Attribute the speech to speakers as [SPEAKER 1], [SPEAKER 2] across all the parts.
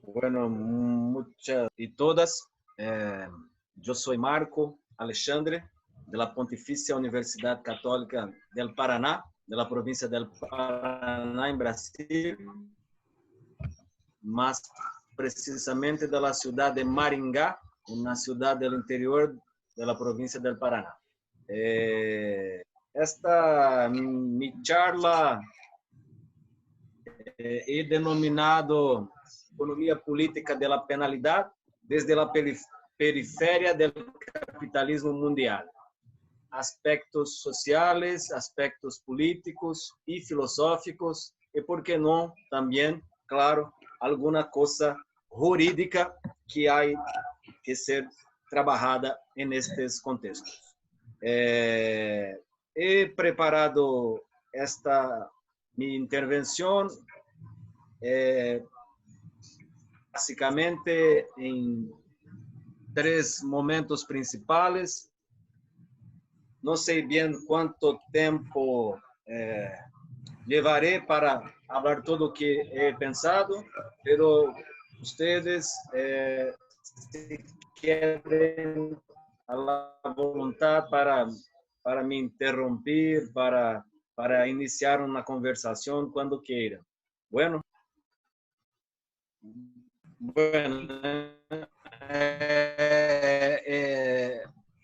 [SPEAKER 1] Bueno, muchas y todas. Yo soy Marco Alexandre, de la Pontificia Universidad Católica del Paraná, de la provincia del Paraná, en Brasil, más precisamente de la ciudad de Maringá, una ciudad del interior de la provincia del Paraná. Esta mi charla he denominado Economia Política de la Penalidad desde la periferia del capitalismo mundial. Aspectos sociales, aspectos políticos y filosóficos, y por qué no, también, claro, alguna cosa jurídica que hay que ser trabajada en estos contextos. He preparado esta mi intervención básicamente en tres momentos principales. No sé bien cuánto tiempo llevaré para hablar todo lo que he pensado, pero ustedes, si quieren a la voluntad para me interrumpir, para iniciar una conversación cuando quieran. Bueno,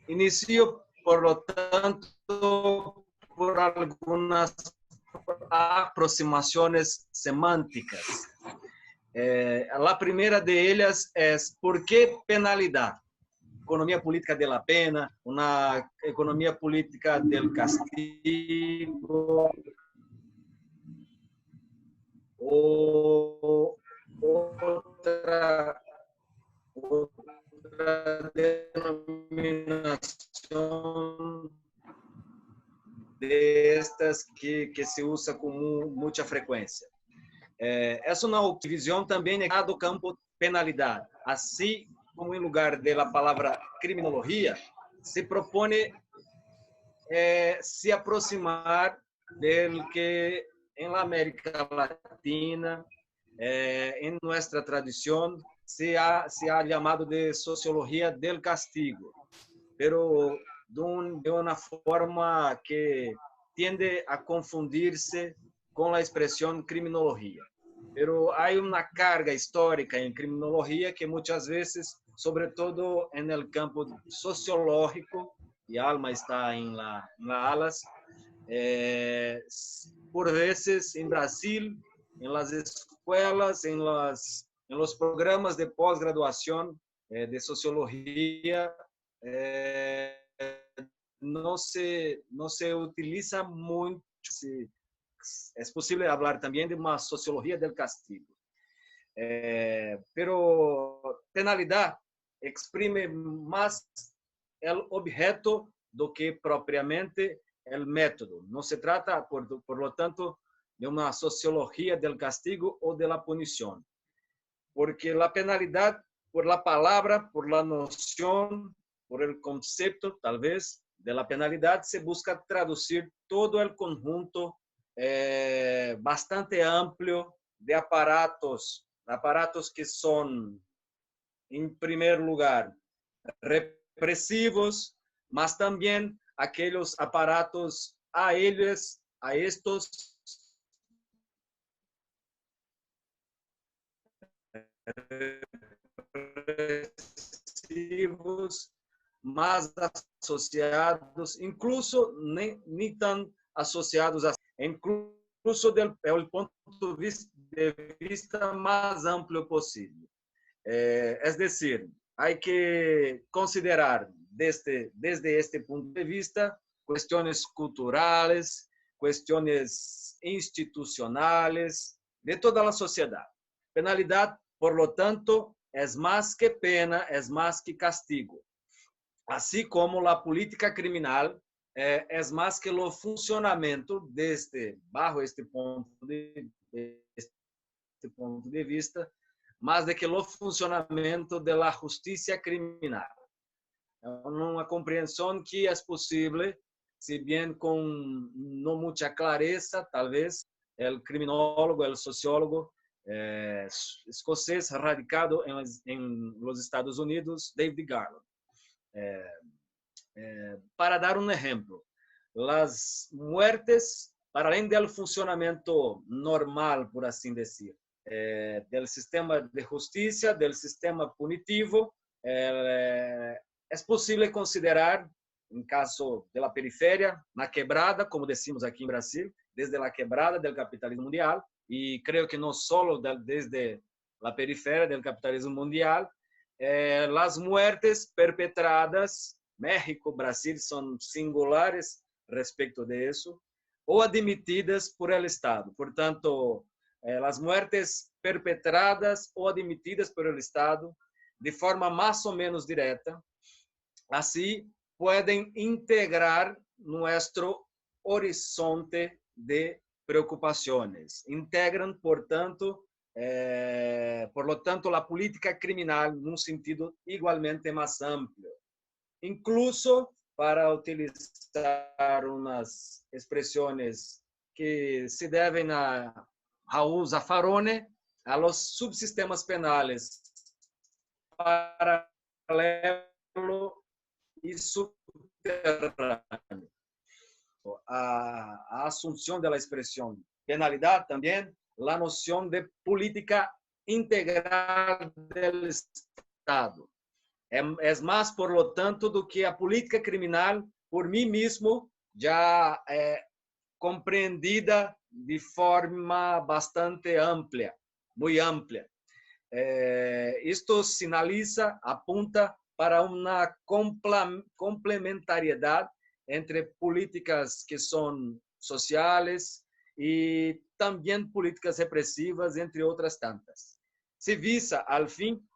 [SPEAKER 1] inicio, por lo tanto, por algunas aproximaciones semánticas. La primera de ellas es ¿por qué penalidad? Economía política de la pena, una economía política del castigo, o otra denominación de estas que se usa com muita frequência. Essa é uma divisão também do campo penalidade. Assim como em lugar da palavra criminologia, se propõe se aproximar do que em la América Latina, em nossa tradição, se ha chamado de sociologia del castigo, pero de uma forma que tiende a confundir-se com a expressão criminologia. Pero há uma carga histórica em criminologia que muitas vezes, sobretudo no campo sociológico, e Alma está em la alas, por vezes em Brasil, em las escolas, em los programas de pós-graduação de sociologia, não se utiliza muito. É possível falar também de uma sociologia del castigo. Pero penalidade exprime mais o objeto do que propriamente o método. Não se trata, por lo tanto, de uma sociologia del castigo ou de la punição, porque a penalidade, por la palavra, por la noção, por el concepto, talvez, de la penalidade, se busca traduzir todo el conjunto bastante amplio de aparatos que são, em primeiro lugar, represivos, mas também aqueles aparatos a estos represivos, mais associados, incluso nem tão associados, incluso do ponto de vista mais amplo possível. Es decir, hay que considerar desde este punto de vista cuestiones culturales, cuestiones institucionales de toda la sociedad. Penalidad, por lo tanto, es más que pena, es más que castigo. Así como la política criminal es más que lo funcionamiento bajo este punto de vista, mais do que o funcionamento da justiça criminal. É uma compreensão que é possível, se bem com não muita clareza, talvez, o criminólogo, o sociólogo, escocés radicado en los Estados Unidos, David Garland. Para dar un ejemplo, las muertes, para além del funcionamiento normal, por así decir, del sistema de justicia, del sistema punitivo, es posible considerar, en caso de la periferia, na quebrada, como decimos aquí en Brasil, desde la quebrada del capitalismo mundial, y creo que no solo desde la periferia del capitalismo mundial, las muertes perpetradas, México, Brasil son singulares respecto de eso, o admitidas por el Estado. Por tanto, las muertes perpetradas o admitidas por el Estado de forma más o menos directa, así pueden integrar nuestro horizonte de preocupaciones. Integran, por lo tanto, la política criminal en un sentido igualmente más amplio. Incluso para utilizar unas expresiones que se deben a Raúl Zaffaroni, a los subsistemas penales paralelo y subterráneo. A asunción de la expresión penalidad también, la noción de política integral del Estado. Es más, por lo tanto, do que a política criminal, por mí mismo, ya compreendida de forma bastante amplia, muy amplia. Esto sinaliza, apunta para una complementariedad entre políticas que son sociales y también políticas represivas, entre otras tantas. Se visa, al fin,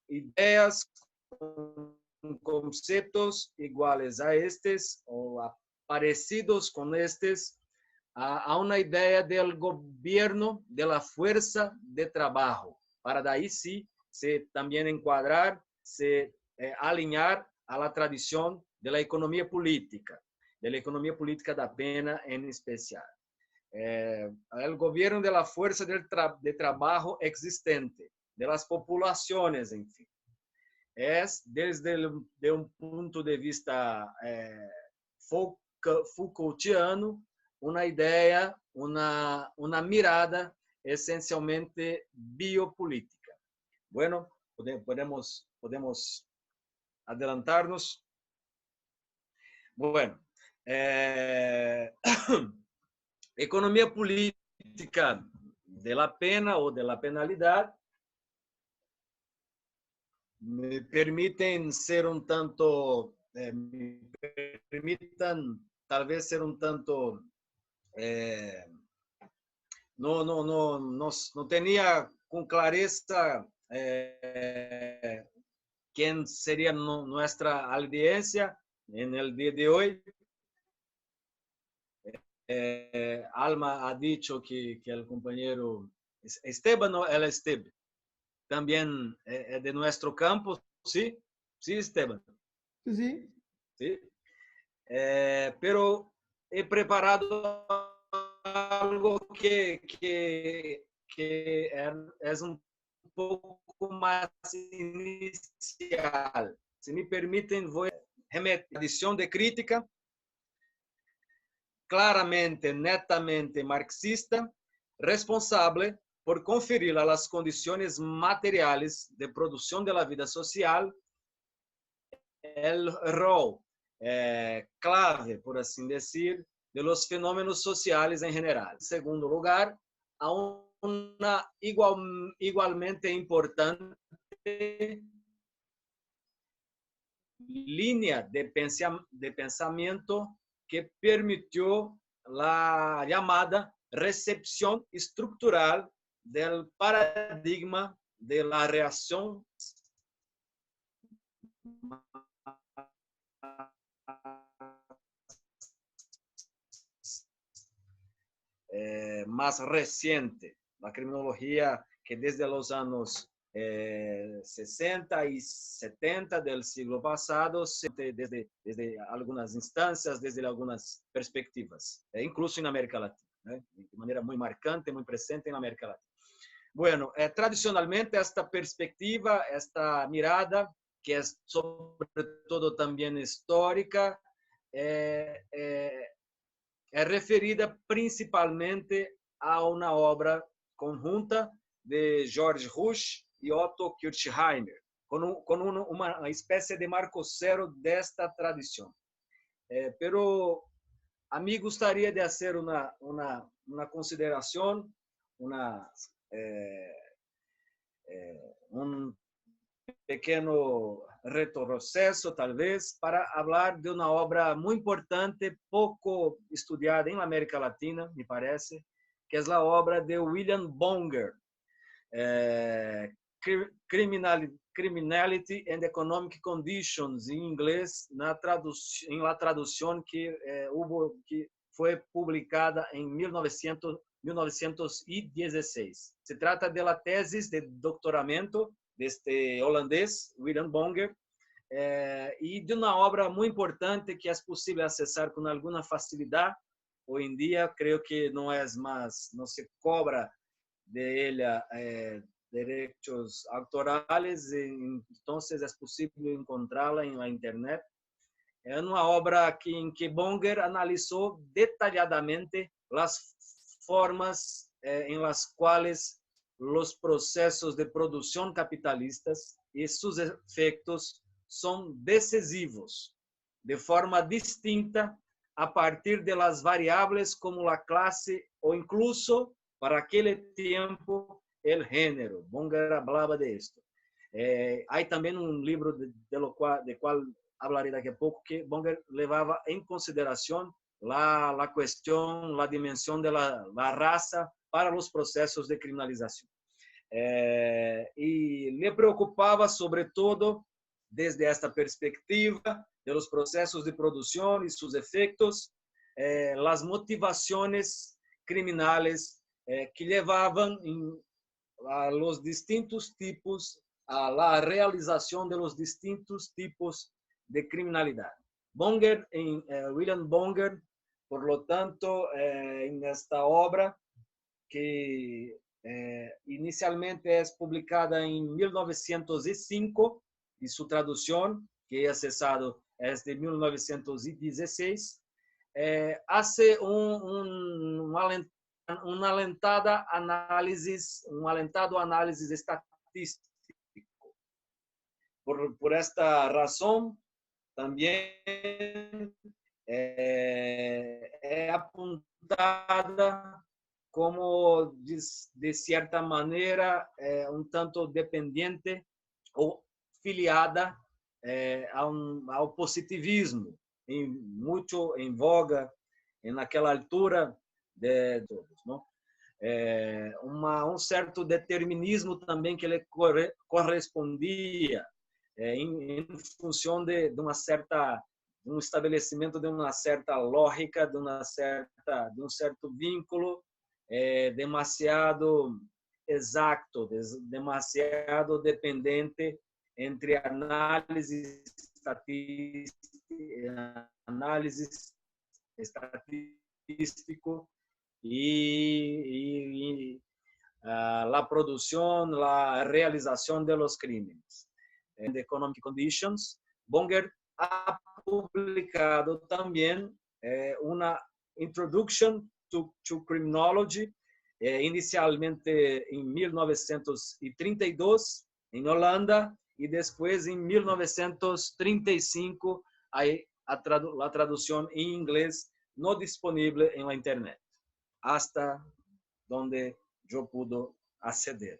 [SPEAKER 1] ideas con conceptos iguales a estos o parecidos con estos, a una idea del gobierno de la fuerza de trabajo, para de ahí sí se también encuadrar, se alinear a la tradición de la economía política da pena en especial. El gobierno de la fuerza de trabajo existente, de las populaciones, en fin. Es desde de un punto de vista Foucaultiano, una idea, una mirada esencialmente biopolítica. Bueno, podemos adelantarnos. Bueno, economía política de la pena o de la penalidad me permiten ser un tanto, me permitan tal vez ser un tanto, no tenía con clareza quién sería nuestra audiencia en el día de hoy. Alma ha dicho que el compañero Esteban, no, el Esteban, también de nuestro campo, ¿sí? Sí, Esteban.
[SPEAKER 2] Sí.
[SPEAKER 1] ¿Sí? Pero he preparado algo que es un poco más inicial. Si me permiten, voy a remeter a edición de crítica, claramente, netamente marxista, responsable por conferir a las condiciones materiales de producción de la vida social el rol clave, por así decir, de los fenómenos sociales en general. En segundo lugar, a una igualmente importante línea de pensamiento que permitió la llamada recepción estructural del paradigma de la reacción más reciente, la criminología que desde los años 60 y 70 del siglo pasado, desde algunas instancias, desde algunas perspectivas, incluso en América Latina, de manera muy marcante, muy presente en América Latina. Bueno, tradicionalmente esta perspectiva, esta mirada, que es sobre todo también histórica, es referida principalmente a una obra conjunta de George Rush y Otto Kirchheimer, con una especie de marco cero de esta tradición. Pero a mí gustaría de hacer una consideración, un pequeno retrocesso, talvez, para falar de uma obra muito importante, pouco estudada em América Latina, me parece, que é a obra de William Bonger, Criminality and Economic Conditions, em inglês, na tradução que foi publicada em 1916. Se trata da tese de doutoramento deste holandês, William Bonger, e de uma obra muito importante que é possível acessar com alguma facilidade. Hoje em dia, creio que não é mais, não se cobra de ela direitos autorais, então é possível encontrá-la na internet. É uma obra em que Bonger analisou detalhadamente as formas em las quais os processos de produção capitalistas e seus efeitos são decisivos, de forma distinta a partir de las variáveis como a classe ou incluso, para aquele tempo, el género. Bonger falava de esto. Há também livro de qual falarei daqui a pouco, que Bonger levava em consideração a questão, a dimensão da raça para os processos de criminalização. E lhe preocupava, sobretudo, desde esta perspectiva de los processos de produção e seus efeitos, as motivações criminais que levavam a los distintos tipos, a la realização de los distintos tipos de criminalidade. Bonger, William Bonger, por lo tanto, en esta obra, que inicialmente é publicada em 1905, e sua tradução, que é acessado, é de 1916, hace um alentado análise estatístico. Por esta razão, também é apontada como, de certa maneira, um tanto dependente ou filiada ao positivismo, muito em voga naquela altura de todos, não? Um certo determinismo também que lhe correspondia em função de uma certa, um estabelecimento de uma certa lógica, de um certo vínculo demasiado exato, demasiado dependente entre análise estatístico e a produção, a realização de los crímenes. The Economic Conditions, Bonger ha publicado também uma Introduction to Criminology, inicialmente em 1932 em Holanda e depois em 1935 a tradução em inglês no disponível em la internet, hasta donde eu pude aceder.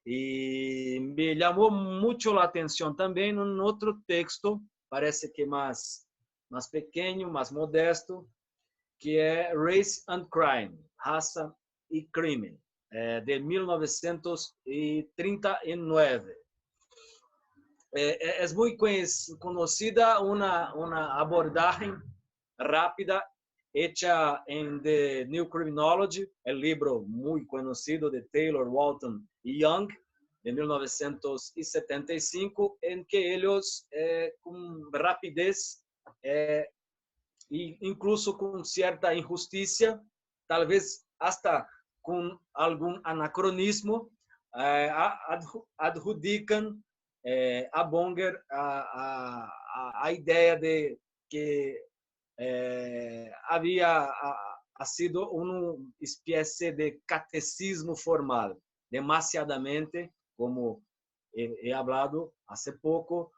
[SPEAKER 1] E me chamou muito a atenção também um outro texto, parece que mais pequeno, mais modesto, que é Race and Crime, Raça e Crime, de 1939. É muito conhecida uma abordagem rápida hecha en The New Criminology, el libro muy conocido de Taylor, Walton y Young, de 1975, en que ellos, con rapidez e incluso con cierta injusticia, tal vez hasta con algún anacronismo, adjudicam a Bonger a ideia de que havia sido uma espécie de catecismo formal, demasiadamente, como he hablado hace pouco,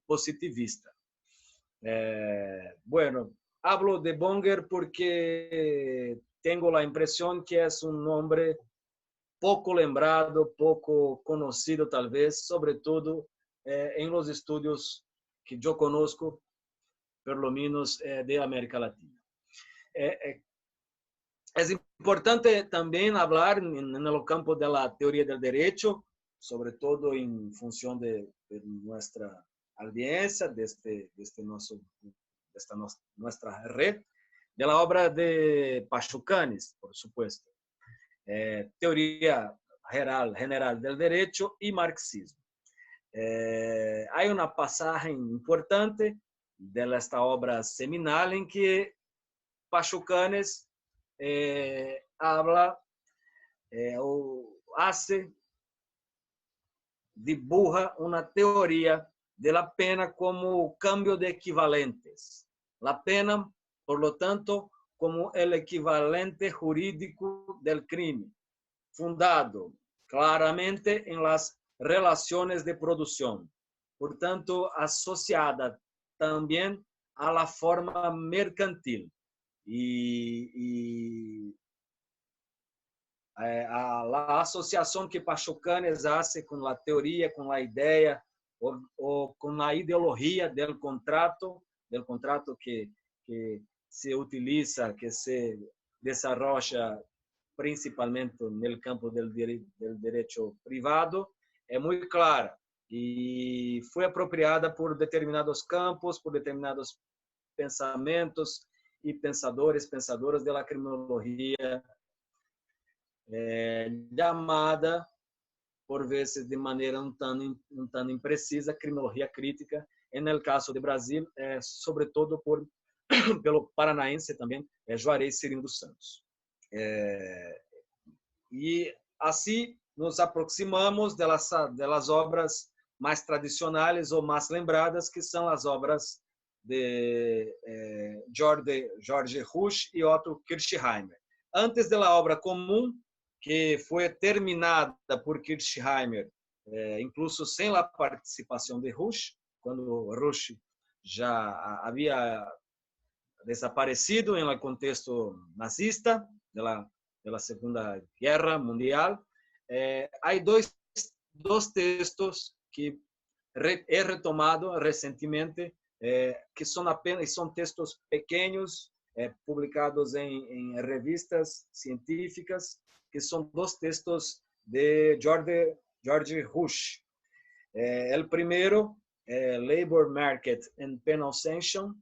[SPEAKER 1] positivista. Bueno, hablo de Bonger porque tengo a impressão que é um nome pouco lembrado, pouco conhecido, talvez, sobretudo em los estudos que eu conozco, pelo menos de América Latina. É importante também falar no campo da teoria do direito, sobretudo em função de nossa audiência, desta nossa rede, da obra de Pachucanes, por supuesto. Teoria general del derecho y marxismo. Hay una passagem importante de esta obra seminal en que Pachucanes habla o hace, dibuja una teoría de la pena como cambio de equivalentes. La pena, por lo tanto, como el equivalente jurídico del crimen, fundado claramente en las relaciones de producción, por tanto, asociada también a la forma mercantil y a la asociación que Pachucanes hace con la teoría, con la idea o con la ideología del contrato que se utiliza, que se desarrolla principalmente no campo do direito privado, é muito clara e foi apropriada por determinados campos, por determinados pensamentos e pensadoras da criminologia, chamada, por vezes de maneira um tanto imprecisa, criminologia crítica. No caso do Brasil, sobretudo pelo paranaense também, Juarez Cirino dos Santos. E assim nos aproximamos das obras mais tradicionais ou mais lembradas, que são as obras de George Rush e Otto Kirchheimer. Antes da obra comum, que foi terminada por Kirchheimer, incluso sem a participação de Rush, quando Rush já havia desaparecido no contexto nazista da Segunda Guerra Mundial. Há dois textos que he retomado recentemente, que são textos pequenos, publicados em revistas científicas, que são dois textos de George Rush. O primeiro, Labor Market and Penal Sanction,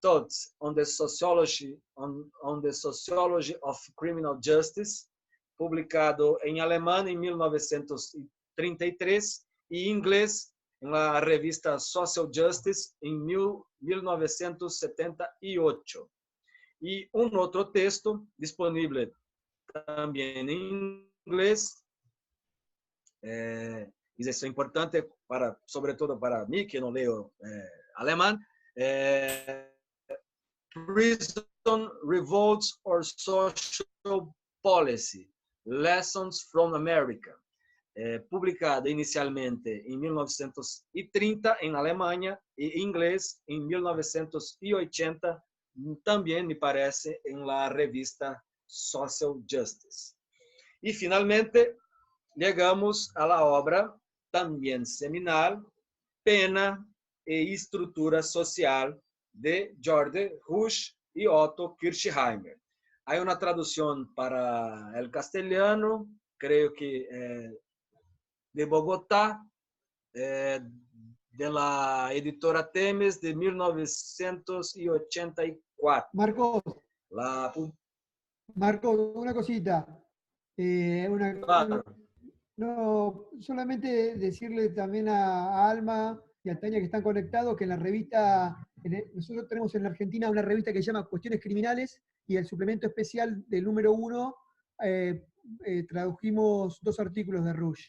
[SPEAKER 1] Thoughts on the Sociology of Criminal Justice, publicado em alemão em 1933 e em inglês na revista Social Justice em 1978. E outro texto disponível também em inglês, isso é importante sobretudo para mim, que não leio alemão, Prison Revolts or Social Policy, Lessons from America, publicada inicialmente em 1930 em Alemanha e em inglês em 1980, também me parece em la revista Social Justice. E finalmente chegamos à obra também seminal, Pena e Estrutura Social, de George Rush e Otto Kirchheimer. Há uma tradução para o castelhano, creio que de Bogotá, da editora Temes, de 1984.
[SPEAKER 2] Marcos, una cosita.
[SPEAKER 1] Claro.
[SPEAKER 2] No, solamente decirle también a Alma y a Tania, que están conectados, que en la revista, nosotros tenemos en la Argentina una revista que se llama Cuestiones Criminales, y el suplemento especial del número 1 tradujimos 2 artículos de Rush.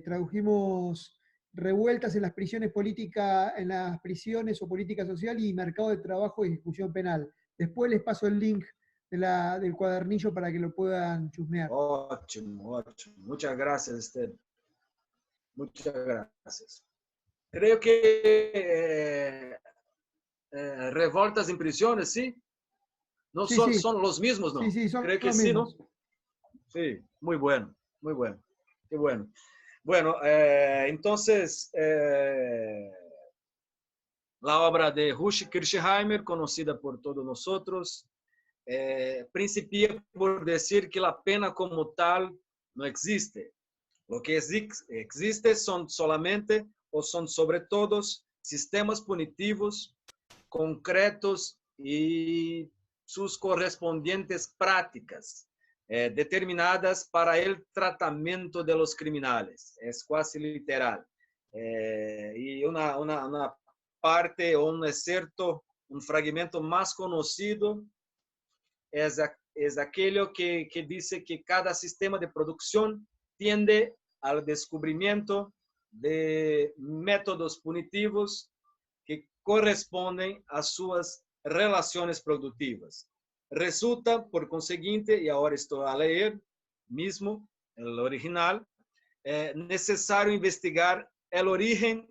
[SPEAKER 2] tradujimos revueltas en las prisiones políticas, en las prisiones o política social y mercado de trabajo y ejecución penal. Después les paso el link del cuadernillo para que lo puedan chusmear.
[SPEAKER 1] Ótimo, ótimo. Muchas gracias, Esther. Muchas gracias. Creo que revoltas en prisiones, ¿sí? No
[SPEAKER 2] Sí,
[SPEAKER 1] son,
[SPEAKER 2] sí,
[SPEAKER 1] son los mismos,
[SPEAKER 2] sí,
[SPEAKER 1] ¿no?
[SPEAKER 2] sí, son
[SPEAKER 1] Creo que
[SPEAKER 2] los
[SPEAKER 1] sí, ¿no?
[SPEAKER 2] mismos.
[SPEAKER 1] Sí, muy bueno, muy bueno. Qué bueno. Bueno, entonces, la obra de Ruth Kirchheimer, conocida por todos nosotros, principia por decir que la pena como tal no existe. Lo que existe son solamente o son sobre todos sistemas punitivos concretos y sus correspondientes prácticas determinadas para el tratamiento de los criminales. Es casi literal. Y una parte o un excerto, un fragmento más conocido es aquello que dice que cada sistema de producción tiende al descubrimiento de métodos punitivos que corresponden a sus relaciones productivas. Resulta, por consiguiente, y ahora estoy a leer mismo el original, necesario investigar el origen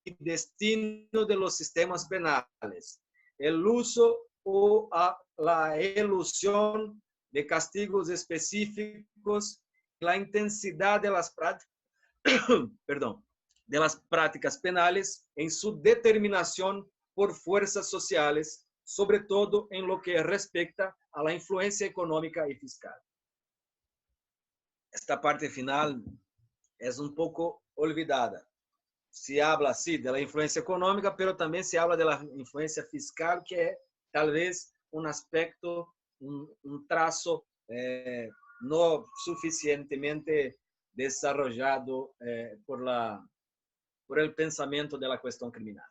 [SPEAKER 1] y destino de los sistemas penales, el uso o la ilusión de castigos específicos, la intensidad de las prácticas, perdón, de las prácticas penales en su determinación por fuerzas sociales, sobre todo en lo que respecta a la influencia económica y fiscal. Esta parte final es un poco olvidada. Se habla así de la influencia económica, pero también se habla de la influencia fiscal, que es tal vez un aspecto, un trazo no suficientemente desarrollado por el pensamiento de la cuestión criminal.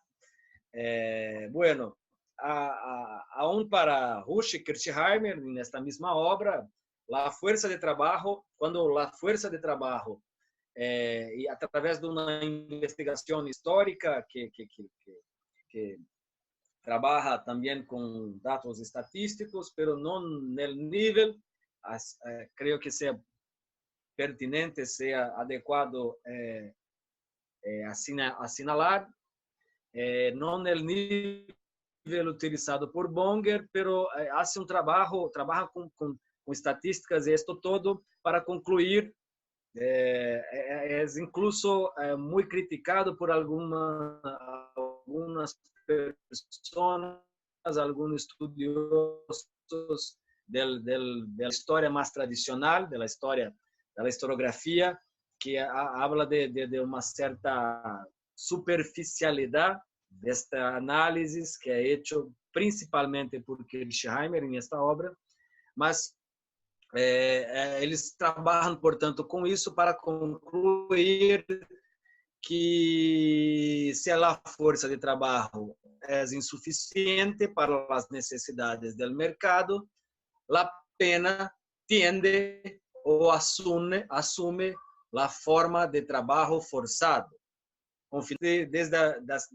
[SPEAKER 1] Bueno, aún para Ruth Kirchheimer, en esta misma obra, la fuerza de trabajo, cuando la fuerza de trabajo y a través de una investigación histórica que trabaja también con datos estadísticos, pero no en el nivel, creo que sea pertinente, sea adecuado asinalar, no en el nivel utilizado por Bonger, pero hace un trabajo, trabaja con estatísticas y esto todo para concluir. Es incluso muy criticado por algunas personas, algunos estudiosos de la historia más tradicional, de la historiografía, que habla de una cierta superficialidad de esta análisis que é hecho principalmente por Kirchheimer en esta obra, mas eles trabalham, portanto, com isso para concluir que se a força de trabalho é insuficiente para as necessidades do mercado, a pena tiende ou assume a forma de trabalho forçado, desde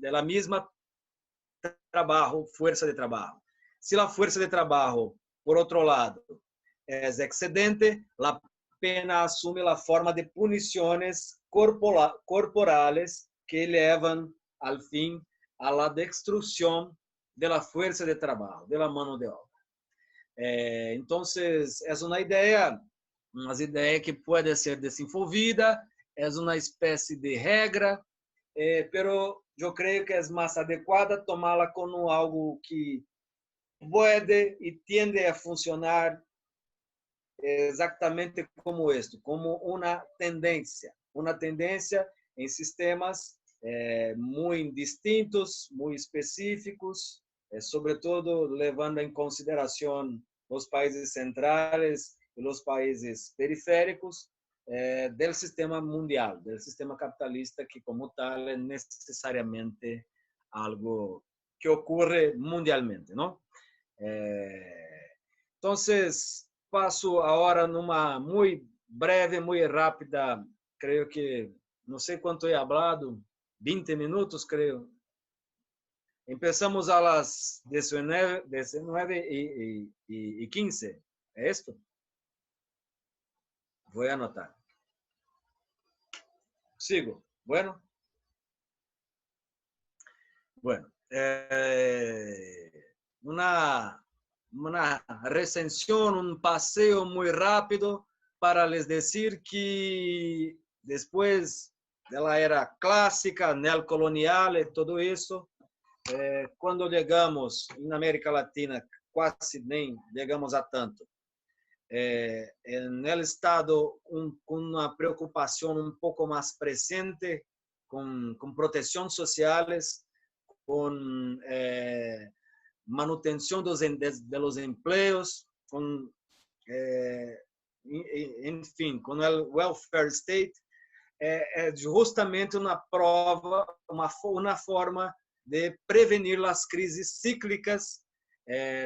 [SPEAKER 1] a mesma trabalho, força de trabalho. Se a força de trabalho, por outro lado, es excedente, la pena asume la forma de puniciones corporales que llevan al fin a la destrucción de la fuerza de trabajo, de la mano de obra. Entonces, es una idea que puede ser desenvolvida, es una especie de regra, pero yo creo que es más adecuada tomarla como algo que puede y tiende a funcionar exactamente como esto, como una tendencia en sistemas muy distintos, muy específicos, sobre todo levando en consideración los países centrales y los países periféricos del sistema mundial, del sistema capitalista, que como tal es necesariamente algo que ocurre mundialmente, ¿no? Entonces, passo agora numa muito breve, muito rápida creo que, no sé cuánto he hablado, 20 minutos, creo. Empezamos a las 19:15. ¿Es esto? Voy a anotar. Sigo. Bueno, una recensión, un paseo muy rápido para les decir que después de la era clásica, neocolonial y todo eso, quando chegamos em América Latina, quase nem chegamos a tanto. No estado com uma preocupação um pouco mais presente com proteção sociais, com manutenção dos empregos, com enfim, com o welfare state, é justamente uma prova, uma forma de prevenir as crises cíclicas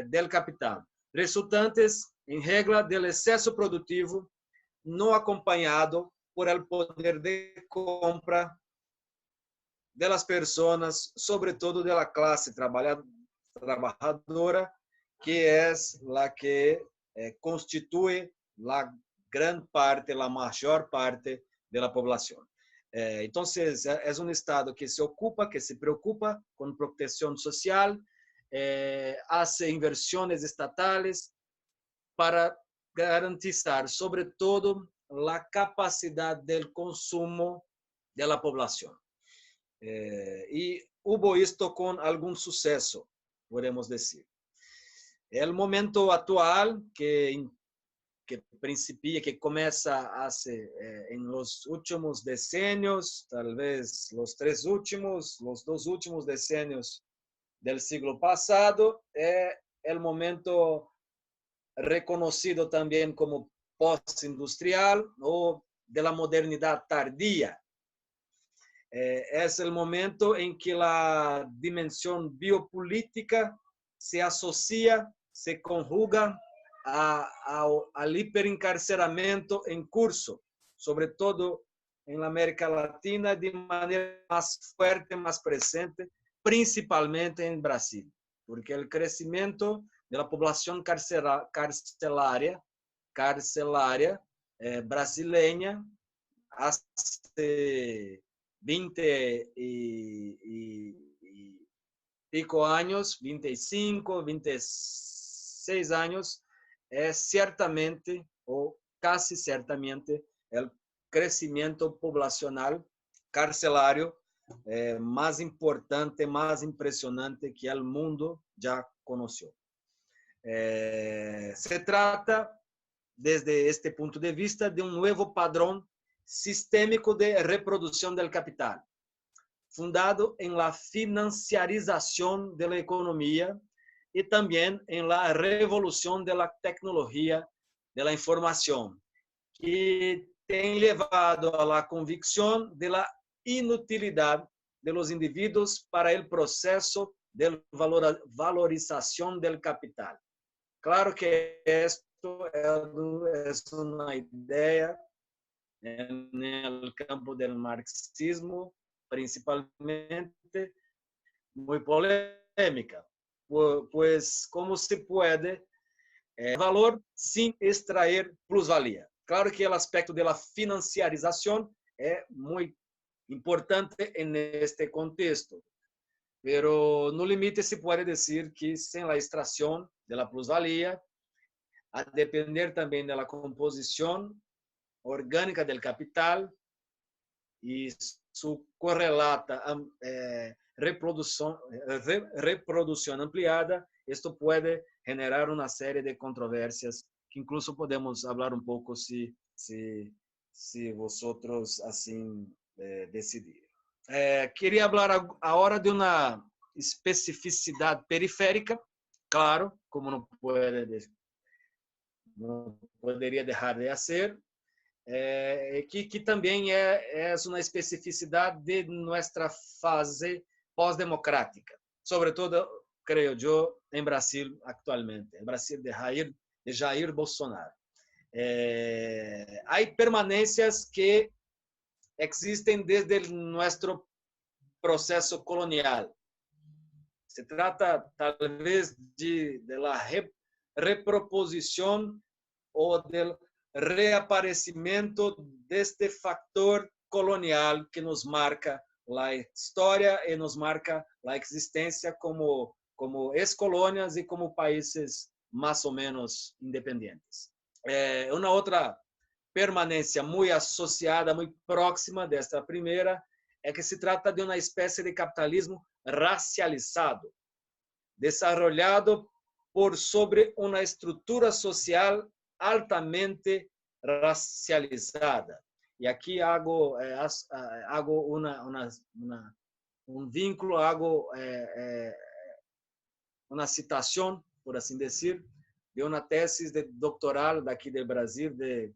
[SPEAKER 1] del capital, resultantes, em regra, do excesso produtivo não acompanhado por el poder de compra de las personas, sobretudo de la classe trabajadora, que é la que constitui la gran parte, la mayor parte de la población. Entonces, es un Estado que se ocupa, que se preocupa con protección social, hace inversiones estatales para garantizar, sobre todo, la capacidad del consumo de la población. Y hubo esto con algún suceso, podemos decir. El momento actual que principia, que começa em los últimos decenios, talvez los dos últimos decenios del siglo pasado, el momento reconocido también como postindustrial o de la modernidad tardía. Es el momento en que la dimensión biopolítica se asocia, se conjuga al hiperencarceramento em curso, sobretudo em América Latina, de maneira mais forte, mais presente, principalmente em Brasil, porque o crescimento da população carcelária brasileira há 20 y pico años, 25, 26 años, es ciertamente o casi ciertamente el crecimiento poblacional carcelario más importante, más impresionante que el mundo ya conoció. Se trata, desde este punto de vista, de un nuevo padrón sistémico de reproducción del capital, fundado en la financiarización de la economía y también en la revolución de la tecnología de la información, que tem llevado a la convicción de la inutilidad de los individuos para el proceso de valorización del capital. Claro que esto es una idea en el campo del marxismo, principalmente, muy polémica, pues cómo se puede valor sin extraer plusvalía. Claro que el aspecto de la financiarización es muy importante en este contexto, pero no limite se puede decir que sin la extracción de la plusvalía, a depender también de la composición orgânica del capital e sua correlata reprodução ampliada, isto pode generar uma série de controvérsias que incluso podemos falar um pouco se vosotros assim decidirem. Queria falar agora de uma especificidade periférica, claro, como não poderia deixar de ser, que também é uma especificidade de nossa fase pós-democrática, sobretudo, creio eu, em Brasil atualmente, em Brasil de Jair Bolsonaro. Há permanências que existen desde nuestro proceso colonial. Se trata tal vez de la reproposición o del reaparecimiento de este factor colonial que nos marca la historia y nos marca la existencia como ex-colonias y como países más o menos independientes. Una otra permanencia muy asociada, muy próxima de esta primera, es que se trata de una especie de capitalismo racializado, desarrollado por sobre una estructura social altamente racializada. Y aquí hago un vínculo, hago una citación, por así decir, de una tesis de doctoral de aquí del Brasil, de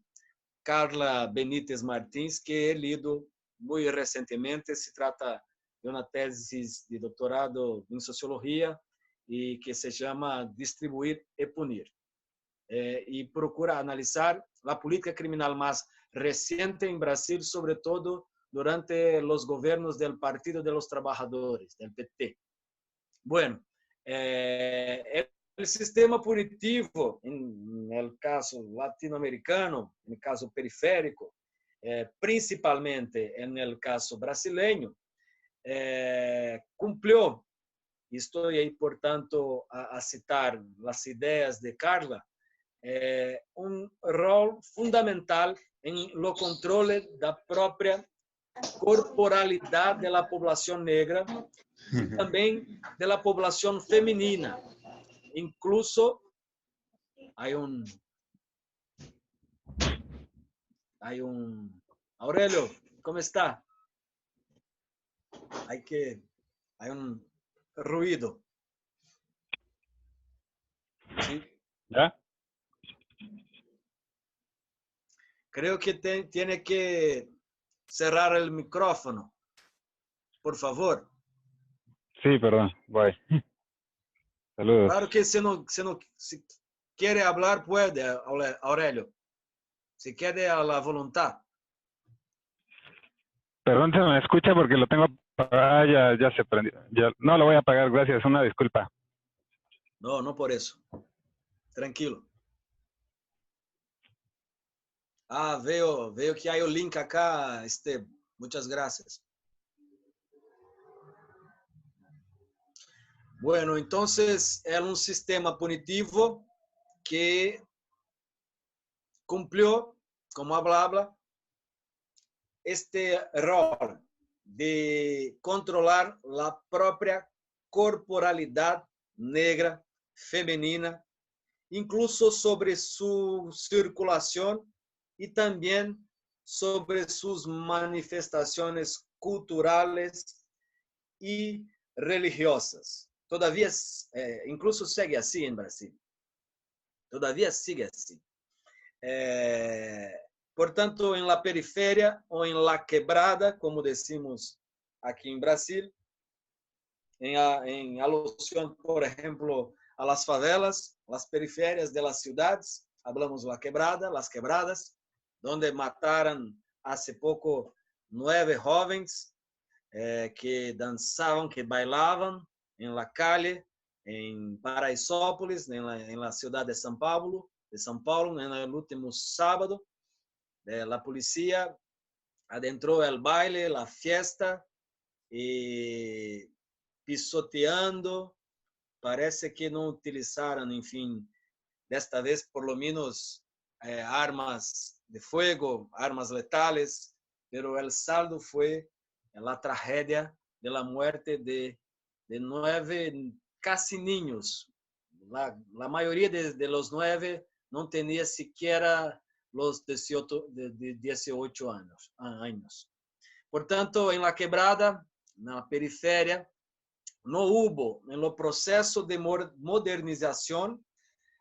[SPEAKER 1] Carla Benítez Martins, que he leído muy recientemente. Se trata de una tesis de doctorado en sociología y que se llama Distribuir y Punir. Y procura analizar la política criminal más reciente en Brasil, sobre todo durante los gobiernos del Partido de los Trabajadores, del PT. Bueno, el sistema punitivo, en el caso latinoamericano, en el caso periférico, principalmente en el caso brasileño, cumplió, y estoy ahí, por tanto, a citar las ideas de Carla, un rol fundamental en lo controle da própria corporalidade da população negra e também da população feminina. Incluso hay un Aurelio, ¿cómo está? Hay un ruido. ¿Sí?
[SPEAKER 3] ¿Ya?
[SPEAKER 1] Creo que tiene que cerrar el micrófono, por favor.
[SPEAKER 3] Sí, perdón, voy. Saludos.
[SPEAKER 1] Claro que si quiere hablar, puede, Aurelio. Si quiere a la voluntad.
[SPEAKER 3] Perdón, se me escucha porque lo tengo apagado, ya se prendió. Ya, no lo voy a apagar, gracias, una disculpa.
[SPEAKER 1] No, no por eso. Tranquilo. Veo que hay un link acá, muchas gracias. Bueno, entonces es un sistema punitivo que cumplió, como habla, este rol de controlar la propia corporalidad negra femenina, incluso sobre su circulación y también sobre sus manifestaciones culturales y religiosas. Todavía, incluso sigue así en Brasil. Todavía sigue así. Por tanto, en la periferia o en la quebrada, como decimos aquí en Brasil, en alusión, por ejemplo, a las favelas, las periferias de las ciudades, hablamos la quebrada, las quebradas, donde mataron hace poco 9 jóvenes que danzaban, que bailaban en la calle, en Paraisópolis, en la ciudad de São Paulo, en el último sábado. La policía adentró el baile, la fiesta, y pisoteando. Parece que no utilizaron, en fin, desta vez por lo menos armas de fuego, armas letales, pero el saldo fue la tragedia de la muerte de 9 casi niños. La mayoría de los 9 no tenía siquiera los 18 años. Por tanto, en la quebrada, en la periferia, no hubo en el proceso de modernización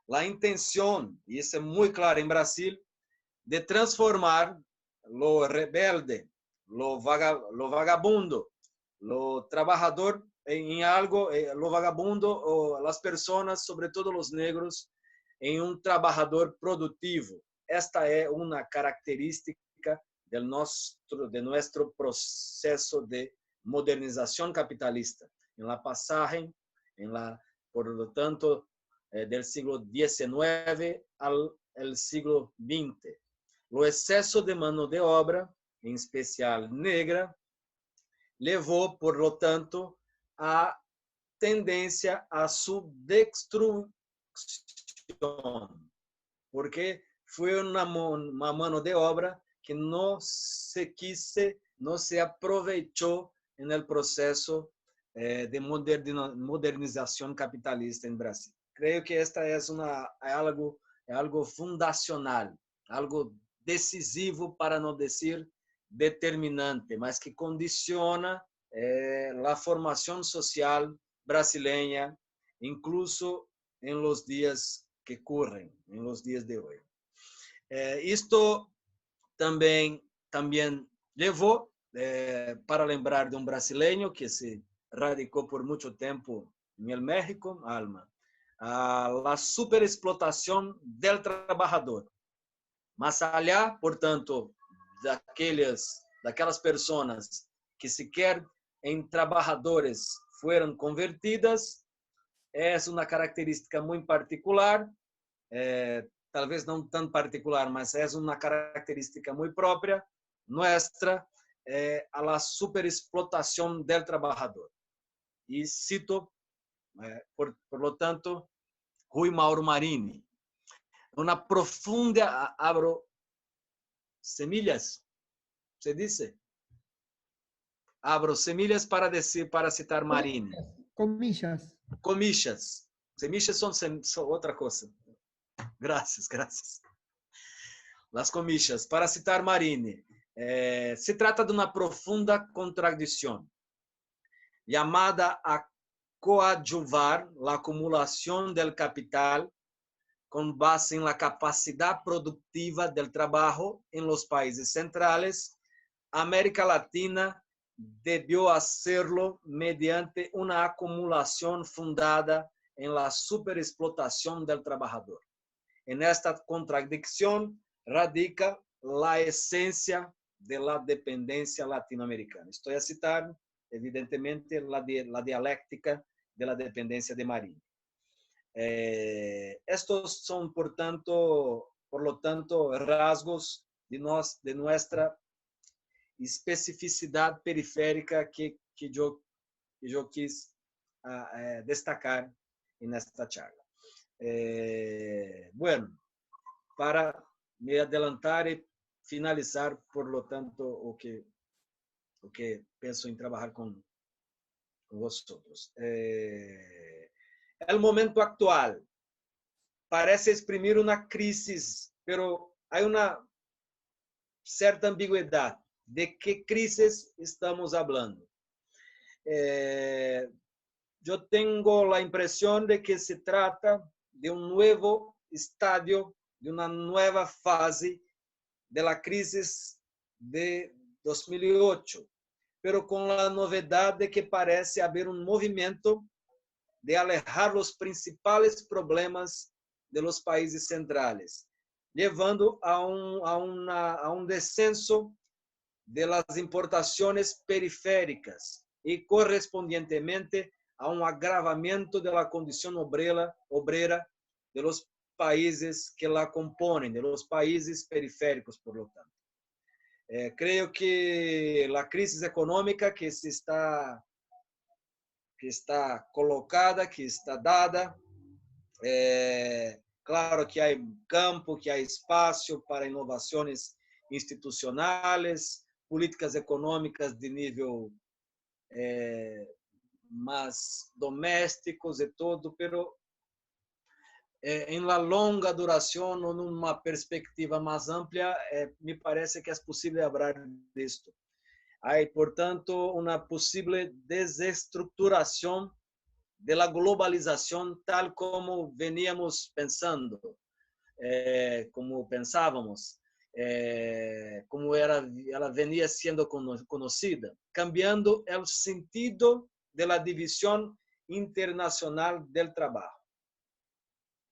[SPEAKER 1] la intención, y eso es muy claro en Brasil, de transformar lo rebelde, lo vagabundo, lo trabajador en algo, lo vagabundo o las personas, sobre todo los negros, en un trabajador productivo. Esta es una característica de nuestro proceso de modernización capitalista, en la pasaje, por lo tanto, del siglo XIX al siglo XX. O exceso de mano de obra, em especial negra, levou, por lo tanto, a tendência à subdestruição, porque foi uma mano de obra que não se aproveitou no processo de modernização capitalista em Brasil. Creio que esta é algo fundacional, algo decisivo, para não dizer determinante, mas que condiciona a formação social brasileira, incluso em los dias que correm, em los dias de hoje. Isto também levou, para lembrar de um brasileiro que se radicou por muito tempo no México, Alma, a la superexplotação del trabalhador. Mas allá, portanto, daquelas pessoas que sequer em trabalhadores foram convertidas, é uma característica muito particular, talvez não tão particular, mas é uma característica muito própria nossa, a la superexplotação del trabalhador. E cito, por lo tanto, Rui Mauro Marini, uma profunda, abro semillas, se dice, abro semillas para citar Marini.
[SPEAKER 2] Comillas.
[SPEAKER 1] Comillas. Semillas son otra cosa. Gracias. Las comillas. Para citar Marini. Se trata de uma profunda contradição, chamada a coadjuvar a acumulação del capital com base na capacidade produtiva del trabalho em los países centrales. América Latina debió hacerlo mediante una acumulación fundada en la superexplotación del trabajador. En esta contradicción radica la esencia de la dependencia latinoamericana. Estoy a citar, evidentemente, la dialéctica de la dependencia de Marini. Estos son, por lo tanto, rasgos de nuestra especificidade periférica que eu quis destacar nesta charla. Bueno, para me adelantar e finalizar, por lo tanto, o que penso em trabalhar com vosotros. O momento actual parece exprimir uma crise, pero há uma certa ambiguidade. ¿De qué crisis estamos hablando? Yo tengo la impresión de que se trata de un nuevo estadio, de una nueva fase de la crisis de 2008, pero con la novedad de que parece haber un movimiento de alejar los principales problemas de los países centrales, llevando a un descenso de las importaciones periféricas y correspondientemente a un agravamiento de la condición obrera de los países que la componen, de los países periféricos, por lo tanto. Creo que la crisis económica que está colocada, que está dada, claro que hay campo, que hay espacio para innovaciones institucionales, políticas econômicas de nível mais domésticos e todo, pero em la longa duração ou numa perspectiva mais ampla, me parece que é possível falar disto. Há, portanto, uma possível desestruturação da globalização tal como veníamos pensando, como pensávamos. Como ela venia sendo conhecida, cambiando o sentido da divisão internacional do trabalho,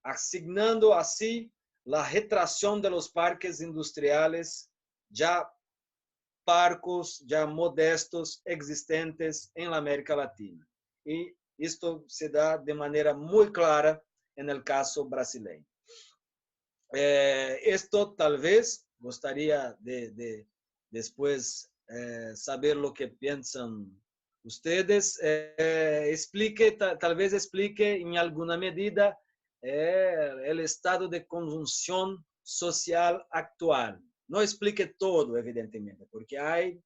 [SPEAKER 1] asignando assim a retração de los parques industriales já parcos ya modestos existentes en la América Latina. Y esto se da de manera muy clara en el caso brasileño. Esto tal vez gustaría de después saber lo que piensan ustedes. Explique, tal vez explique en alguna medida el estado de conjunción social actual. No explique todo, evidentemente, porque hay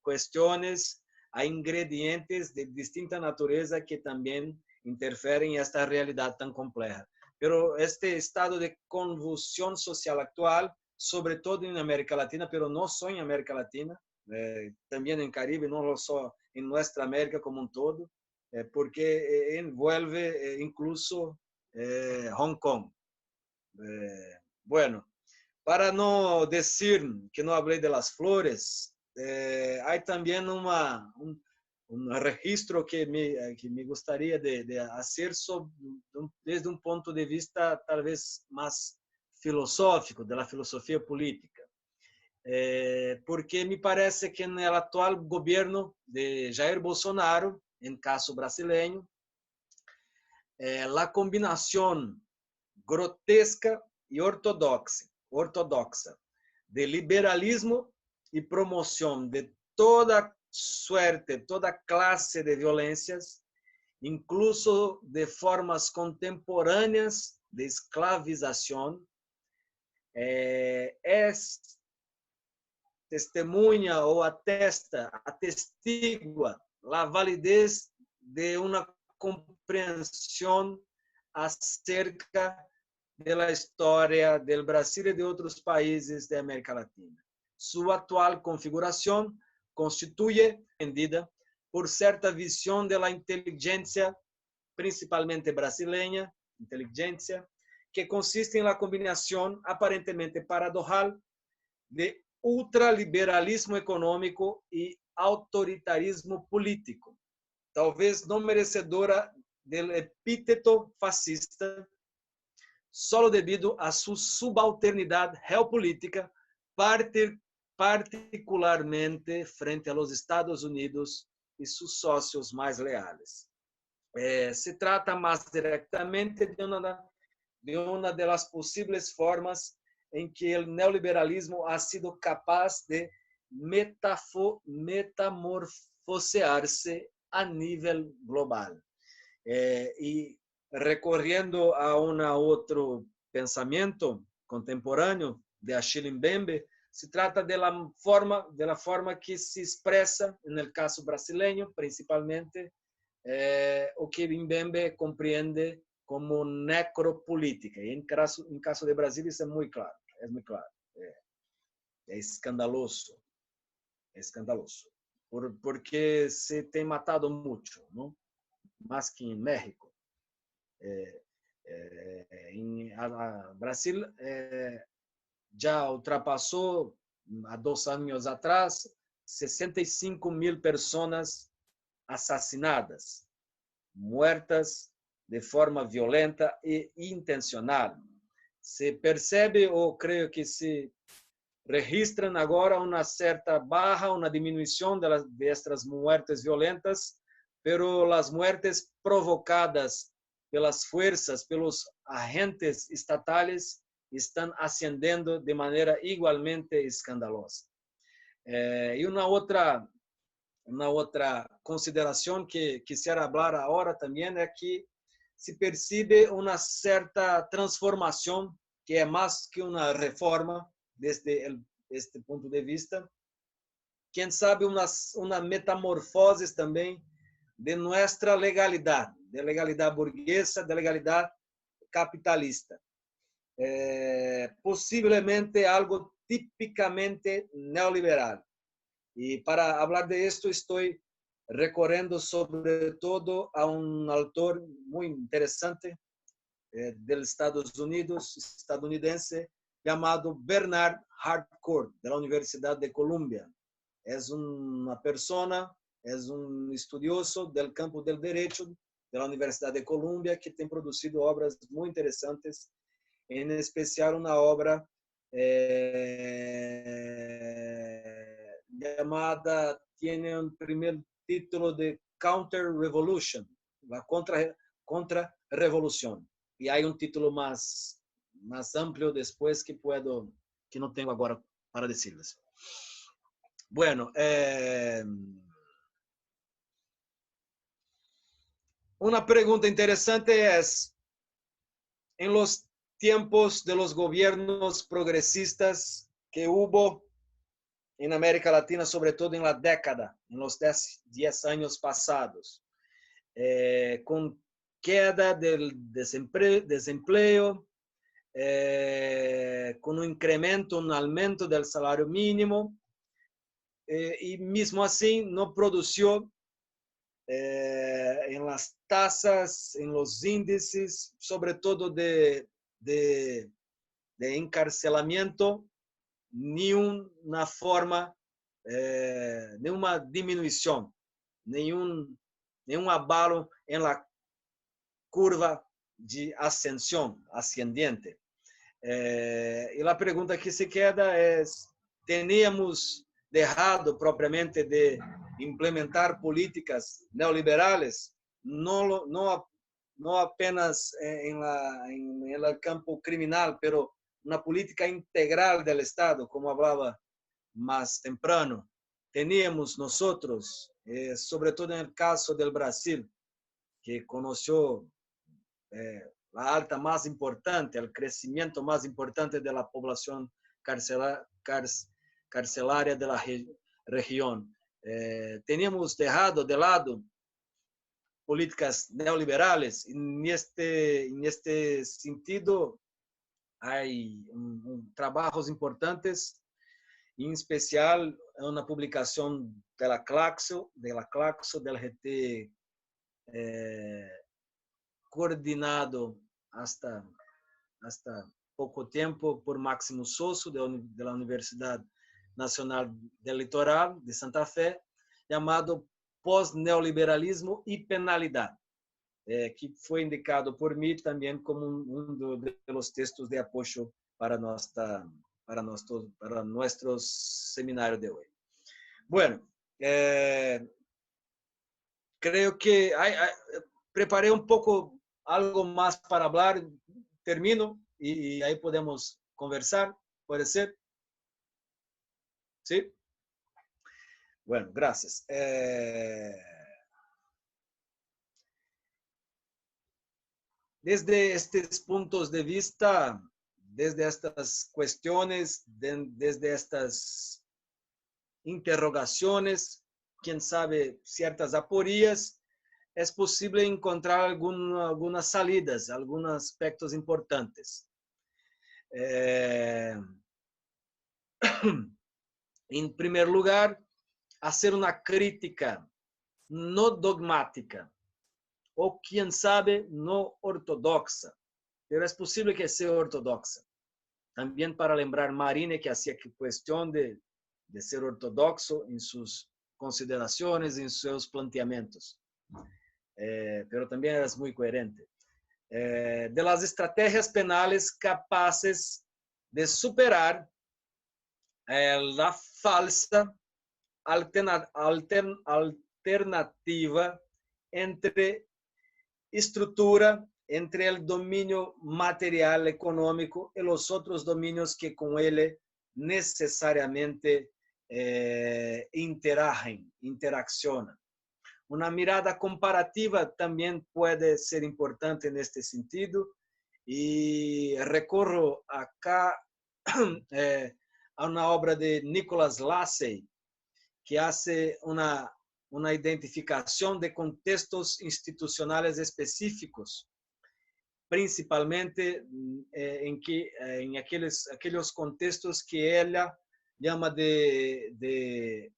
[SPEAKER 1] cuestiones, hay ingredientes de distinta naturaleza que también interfieren en esta realidad tan compleja. Pero este estado de convulsión social actual, sobre todo en América Latina, pero no solo en América Latina, también en Caribe, no solo en nuestra América como un todo, porque envuelve incluso Hong Kong. Bueno, para no decir que no hablé de las flores, hay también un registro que me gustaría de hacer desde un punto de vista tal vez más filosófico, de la filosofía política. Porque me parece que en el actual gobierno de Jair Bolsonaro, en caso brasileño, la combinación grotesca y ortodoxa de liberalismo y promoción de toda suerte, toda clase de violencias, incluso de formas contemporáneas de esclavización, es testemunha ou atestigua a validez de uma compreensão acerca da história do Brasil e de outros países da América Latina. Sua atual configuração constitui, entendida, por certa visão da inteligência, principalmente brasileira, inteligência, que consiste em la combinação aparentemente paradojal de ultraliberalismo econômico e autoritarismo político, talvez não merecedora do epíteto fascista, só devido a sua subalternidade geopolítica, particularmente frente aos Estados Unidos e seus sócios mais leais. Se trata mais diretamente de uma das possíveis formas em que o neoliberalismo ha sido capaz de metamorfosear-se a nível global. E recorrendo a outro pensamento contemporâneo de Achille Mbembe, se trata da forma que se expressa, no caso brasileiro, principalmente, o que Mbembe compreende como necropolítica. E em caso de Brasil isso é muito claro. É escandaloso. É escandaloso. Porque se tem matado muito, não? Mais que em México. Brasil já ultrapassou, há 2 anos atrás, 65.000 pessoas assassinadas, muertas de forma violenta e intencional. Se percebe, ou creio que se registram agora uma certa baja, uma diminuição destas muertes violentas, pero as muertes provocadas pelas forças, pelos agentes estatais, estão ascendendo de maneira igualmente escandalosa. E uma outra consideração que quisiera falar agora também é que se percebe uma certa transformação, que é mais que uma reforma desde este ponto de vista, quem sabe uma metamorfose também de nossa legalidade, de legalidade burguesa, de legalidade capitalista. Possivelmente algo tipicamente neoliberal. E para falar de esto, estou recorrendo sobre todo a um autor muito interessante dos Estados Unidos, estadunidense, chamado Bernard Harcourt, da Universidade de Colômbia. É uma pessoa, é um estudioso do campo do direito da Universidade de Colômbia, que tem produzido obras muito interessantes, em especial uma obra tiene un primer título de Counter Revolution, la contra-revolución. Y hay un título más amplio después que no tengo ahora para decirles. Bueno, una pregunta interesante es, en los tiempos de los gobiernos progresistas que hubo en América Latina, sobre todo en la década, en los 10 años pasados, con queda del desempleo, con un incremento, un aumento del salario mínimo, y mismo así no produjo en las tasas, en los índices, sobre todo de encarcelamiento, ni una forma, ni una disminución, ni un abalo en la curva de ascensión ascendente. Y la pregunta que se queda es, ¿teníamos dejado propiamente de implementar políticas neoliberales? No apenas en el campo criminal, pero una política integral del Estado, como hablaba más temprano. Teníamos nosotros, sobre todo en el caso del Brasil, que conoció la alta más importante, el crecimiento más importante de la población carcelaria de la región. Teníamos dejado de lado políticas neoliberales. En este sentido, hay trabajos importantes, en especial una publicación de la Claxo, del GT, coordinado hasta poco tiempo por Máximo Soso, de la Universidad Nacional del Litoral de Santa Fe, llamado Pós-Neoliberalismo y Penalidad, que fue indicado por mí también como uno de los textos de apoyo para nuestro seminario de hoy. Bueno, creo que preparé un poco algo más para hablar. Termino y ahí podemos conversar. ¿Puede ser? ¿Sí? Bueno, gracias. Desde estos puntos de vista, desde estas cuestiones, desde estas interrogaciones, quién sabe, ciertas aporías, es posible encontrar algunas salidas, algunos aspectos importantes. En primer lugar, hacer una crítica no dogmática, o quién sabe, no ortodoxa, pero es posible que sea ortodoxa. También para lembrar Marine, que hacía cuestión de ser ortodoxo en sus consideraciones, en sus planteamientos. Pero también es muy coherente. De las estrategias penales capaces de superar la falsa alternativa entre estructura, entre el dominio material económico y los otros dominios que con él necesariamente interaccionan. Una mirada comparativa también puede ser importante en este sentido, y recorro acá a una obra de Nicholas Lassay, que hace una identificación de contextos institucionales específicos, principalmente en aquellos contextos que ella llama de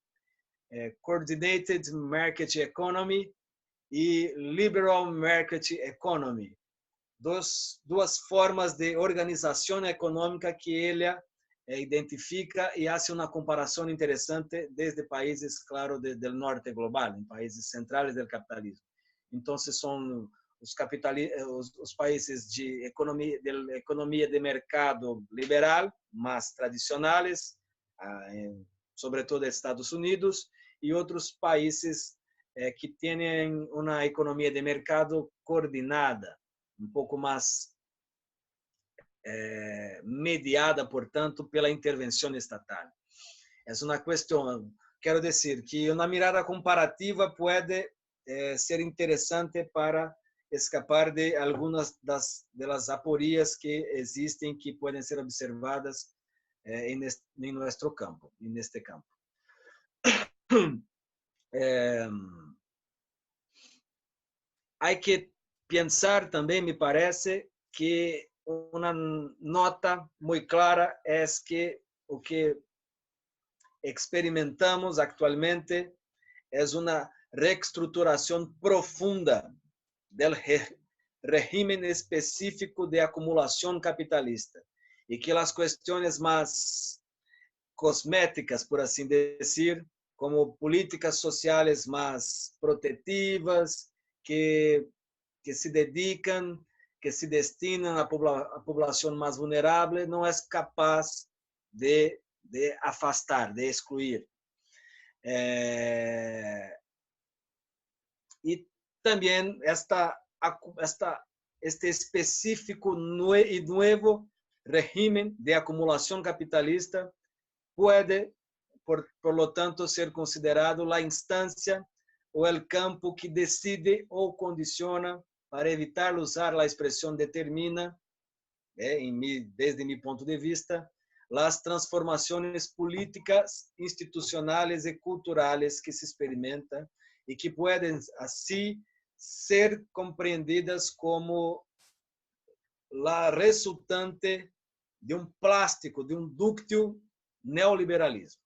[SPEAKER 1] Coordinated Market Economy y Liberal Market Economy, duas formas de organización económica que ella identifica y hace una comparación interesante desde países, claro, del norte global, en países centrales del capitalismo. Entonces son los países de economía de mercado liberal, más tradicionales, sobre todo Estados Unidos y otros países que tienen una economía de mercado coordinada, un poco más mediada, portanto, pela intervenção estatal. É uma questão, quero dizer, que uma mirada comparativa pode ser interessante para escapar de algumas das aporias que existem, que podem ser observadas em nosso campo, neste campo. Há que pensar também, me parece, que uma nota muito clara é que o que experimentamos actualmente é uma reestruturação profunda do regime específico de acumulação capitalista e que as questões mais cosméticas, por assim dizer, como políticas sociais mais protetivas, que se dedicam, que se destinam à população mais vulnerável, não é capaz de afastar, de excluir. E também este específico e novo regime de acumulação capitalista pode, por lo tanto, ser considerado a instância ou o campo que decide ou condiciona, para evitar usar a expressão determina, desde meu ponto de vista, as transformações políticas, institucionais e culturais que se experimentam e que podem, assim, ser compreendidas como a resultante de plástico, de dúctil neoliberalismo.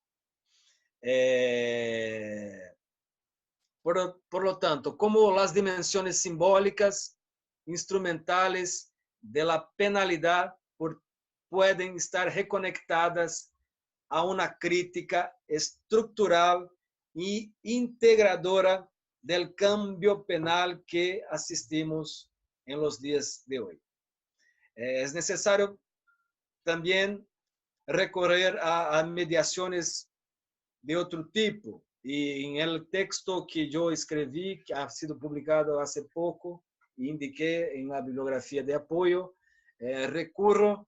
[SPEAKER 1] Por lo tanto, como as dimensões simbólicas, instrumentales de la penalidade podem estar reconectadas a uma crítica estrutural e integradora del cambio penal que assistimos em los dias de hoje. É necessário também recorrer a mediações de outro tipo. E em el texto que eu escrevi, que ha sido publicado há pouco, e indiquei em la bibliografia de apoio, recurro,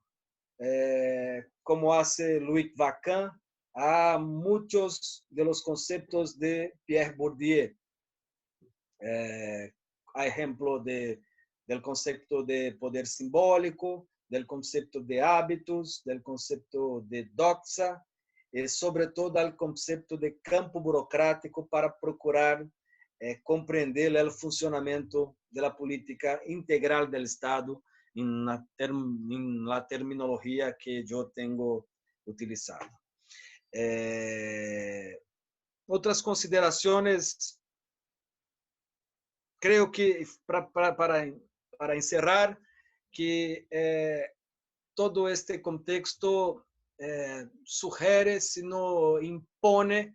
[SPEAKER 1] como hace Louis Vacan, a muitos de los conceptos de Pierre Bourdieu. A ejemplo del concepto de poder simbólico, del concepto de hábitos, del concepto de doxa, e, sobretudo, ao conceito de campo burocrático para procurar compreender o funcionamento da política integral do Estado na terminologia que eu tenho utilizado. Outras considerações, creio que, para encerrar, que todo este contexto sugere, se não impõe,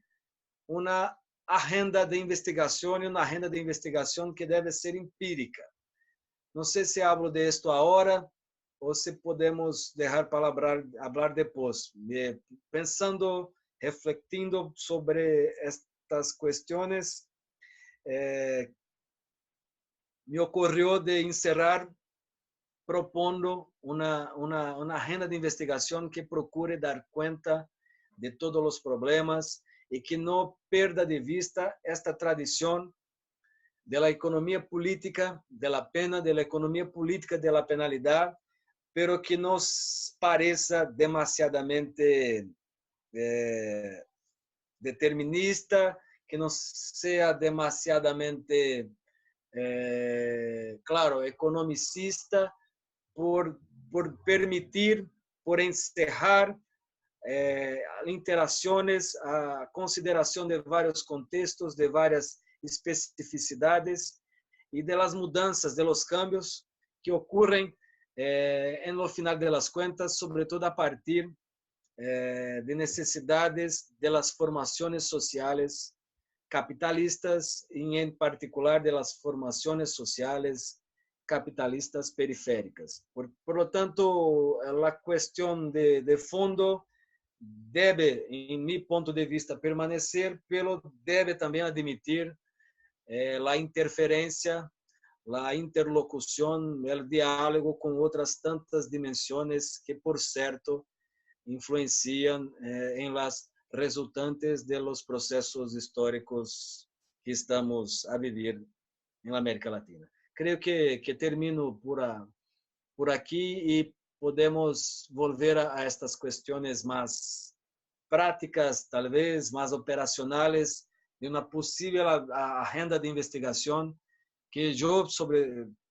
[SPEAKER 1] uma agenda de investigação e uma agenda de investigação que deve ser empírica. Não sei se hablo de esto agora ou se podemos deixar para falar depois. Pensando, refletindo sobre estas questões, me ocorreu de encerrar propondo uma agenda de investigação que procure dar conta de todos os problemas e que não perda de vista esta tradição da economia política da pena, da economia política da penalidade, pero que não pareça demasiadamente determinista, que não seja demasiadamente, claro, economicista, por permitir, por encerrar interações, a consideração de vários contextos, de várias especificidades e das mudanças, de los cambios que ocorrem no final de las cuentas, sobretudo a partir de necessidades de las formações sociais capitalistas e, em particular, de las formações sociais capitalistas periféricas. Por lo tanto, a questão de fundo debe, en mi punto de vista, permanecer, pero debe también admitir la interferencia, la interlocución, el diálogo con otras tantas dimensiones que, por cierto, influencian en las resultantes de los procesos históricos que estamos a vivir en la América Latina. Creo que termino por aquí y podemos volver a estas cuestiones más prácticas, tal vez más operacionales, de una posible agenda de investigación que yo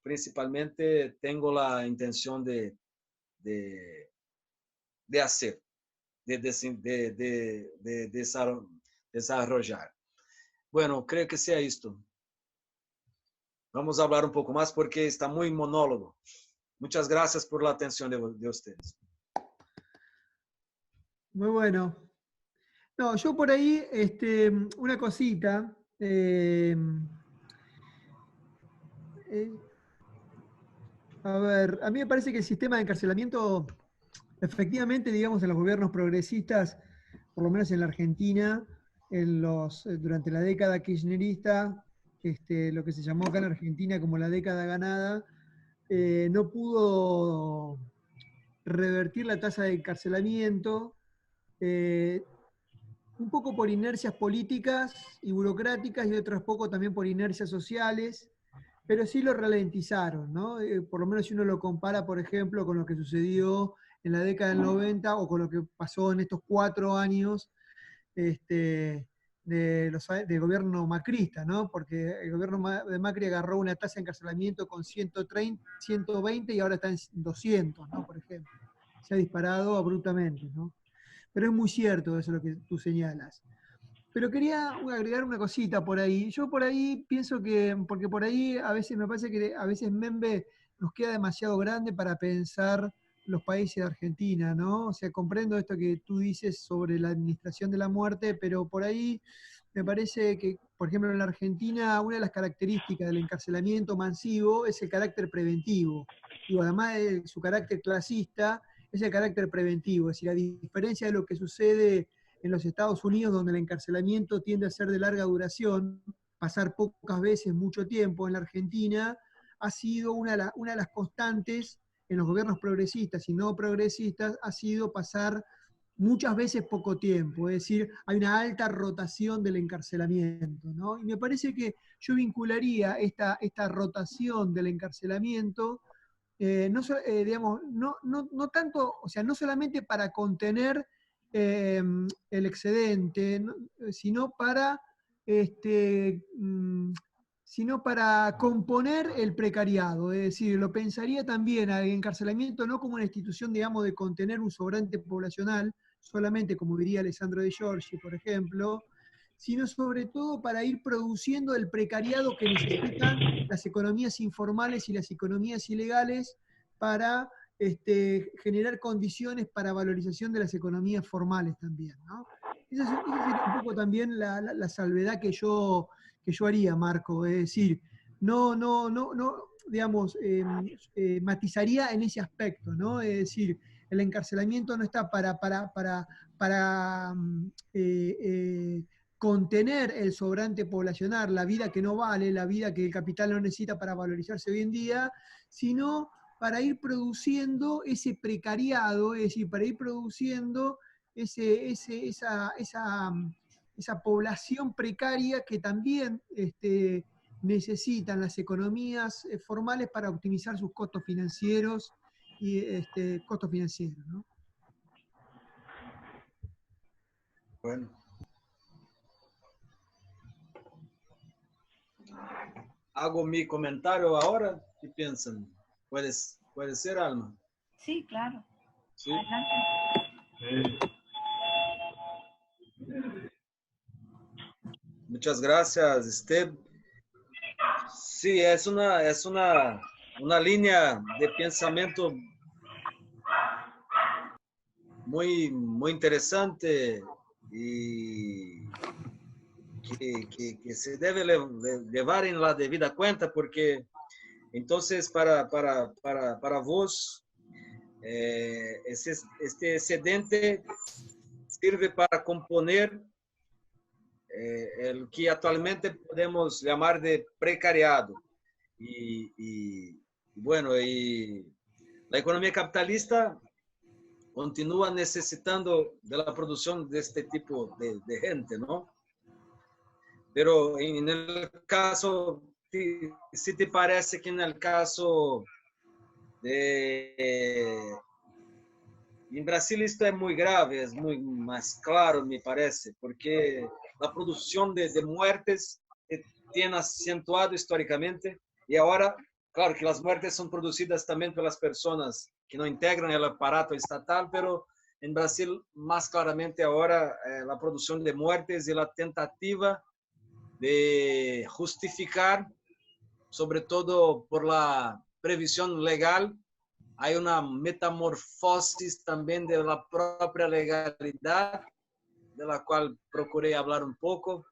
[SPEAKER 1] principalmente tengo la intención de hacer, de desarrollar. Bueno, creo que sea esto. Vamos a hablar un poco más porque está muy monólogo. Muchas gracias por la atención de ustedes.
[SPEAKER 2] Muy bueno. No, yo por ahí, una cosita. A ver, a mí me parece que el sistema de encarcelamiento, efectivamente, digamos, en los gobiernos progresistas, por lo menos en la Argentina, durante la década kirchnerista, lo que se llamó acá en Argentina como la década ganada, no pudo revertir la tasa de encarcelamiento, un poco por inercias políticas y burocráticas y otros poco también por inercias sociales, pero sí lo ralentizaron, ¿no? Por lo menos si uno lo compara, por ejemplo, con lo que sucedió en la década del 90 o con lo que pasó en estos 4 años del gobierno macrista, ¿no? Porque el gobierno de Macri agarró una tasa de encarcelamiento con 130, 120 y ahora está en 200, ¿no? Por ejemplo. Se ha disparado abruptamente, ¿no? Pero es muy cierto eso lo que tú señalas. Pero quería agregar una cosita por ahí. Yo por ahí pienso que, porque por ahí a veces me parece que a veces Membe nos queda demasiado grande para pensar los países de Argentina, ¿no? O sea, comprendo esto que tú dices sobre la administración de la muerte, pero por ahí me parece que, por ejemplo, en la Argentina, una de las características del encarcelamiento masivo es el carácter preventivo. Digo, además de su carácter clasista, es el carácter preventivo. Es decir, a diferencia de lo que sucede en los Estados Unidos, donde el encarcelamiento tiende a ser de larga duración, pasar pocas veces mucho tiempo, en la Argentina ha sido una de las constantes en los gobiernos progresistas y no progresistas, ha sido pasar muchas veces poco tiempo, es decir, hay una alta rotación del encarcelamiento, ¿no? Y me parece que yo vincularía esta rotación del encarcelamiento digamos, no tanto, o sea, no solamente para contener el excedente, ¿no? sino para sino para componer el precariado. Es decir, lo pensaría también al encarcelamiento no como una institución, digamos, de contener un sobrante poblacional, solamente como diría Alessandro De Giorgi, por ejemplo, sino sobre todo para ir produciendo el precariado que necesitan las economías informales y las economías ilegales para generar condiciones para valorización de las economías formales también, ¿no? Esa sería un poco también la salvedad que yo haría, Marco. Es decir, digamos, matizaría en ese aspecto, ¿no? Es decir, el encarcelamiento no está para contener el sobrante poblacional, la vida que no vale, la vida que el capital no necesita para valorizarse hoy en día, sino para ir produciendo ese precariado, es decir, para ir produciendo esa población precaria que también necesitan las economías formales para optimizar sus costos financieros ¿no?
[SPEAKER 1] Bueno. Hago mi comentario ahora. ¿Qué piensan? ¿Puede ser, Alma?
[SPEAKER 4] Sí, claro.
[SPEAKER 1] ¿Sí?
[SPEAKER 4] Adelante.
[SPEAKER 1] Muchas gracias, Steve. Sí, es una línea de pensamiento muy, muy interesante y que se debe llevar en la debida cuenta, porque entonces para vos este excedente sirve para componer el que actualmente podemos llamar de precariado. Bueno, y la economía capitalista continúa necesitando de la producción de este tipo de gente, ¿no? Pero en el caso, si te parece que en el caso de... En Brasil esto es muy grave, es muy más claro, me parece, porque la producción de muertes tiene acentuado históricamente y ahora, claro que las muertes son producidas también por las personas que no integran el aparato estatal, pero en Brasil más claramente ahora la producción de muertes y la tentativa de justificar, sobre todo por la previsión legal, hay una metamorfosis también de la propia legalidad, de la cual procuré hablar un poco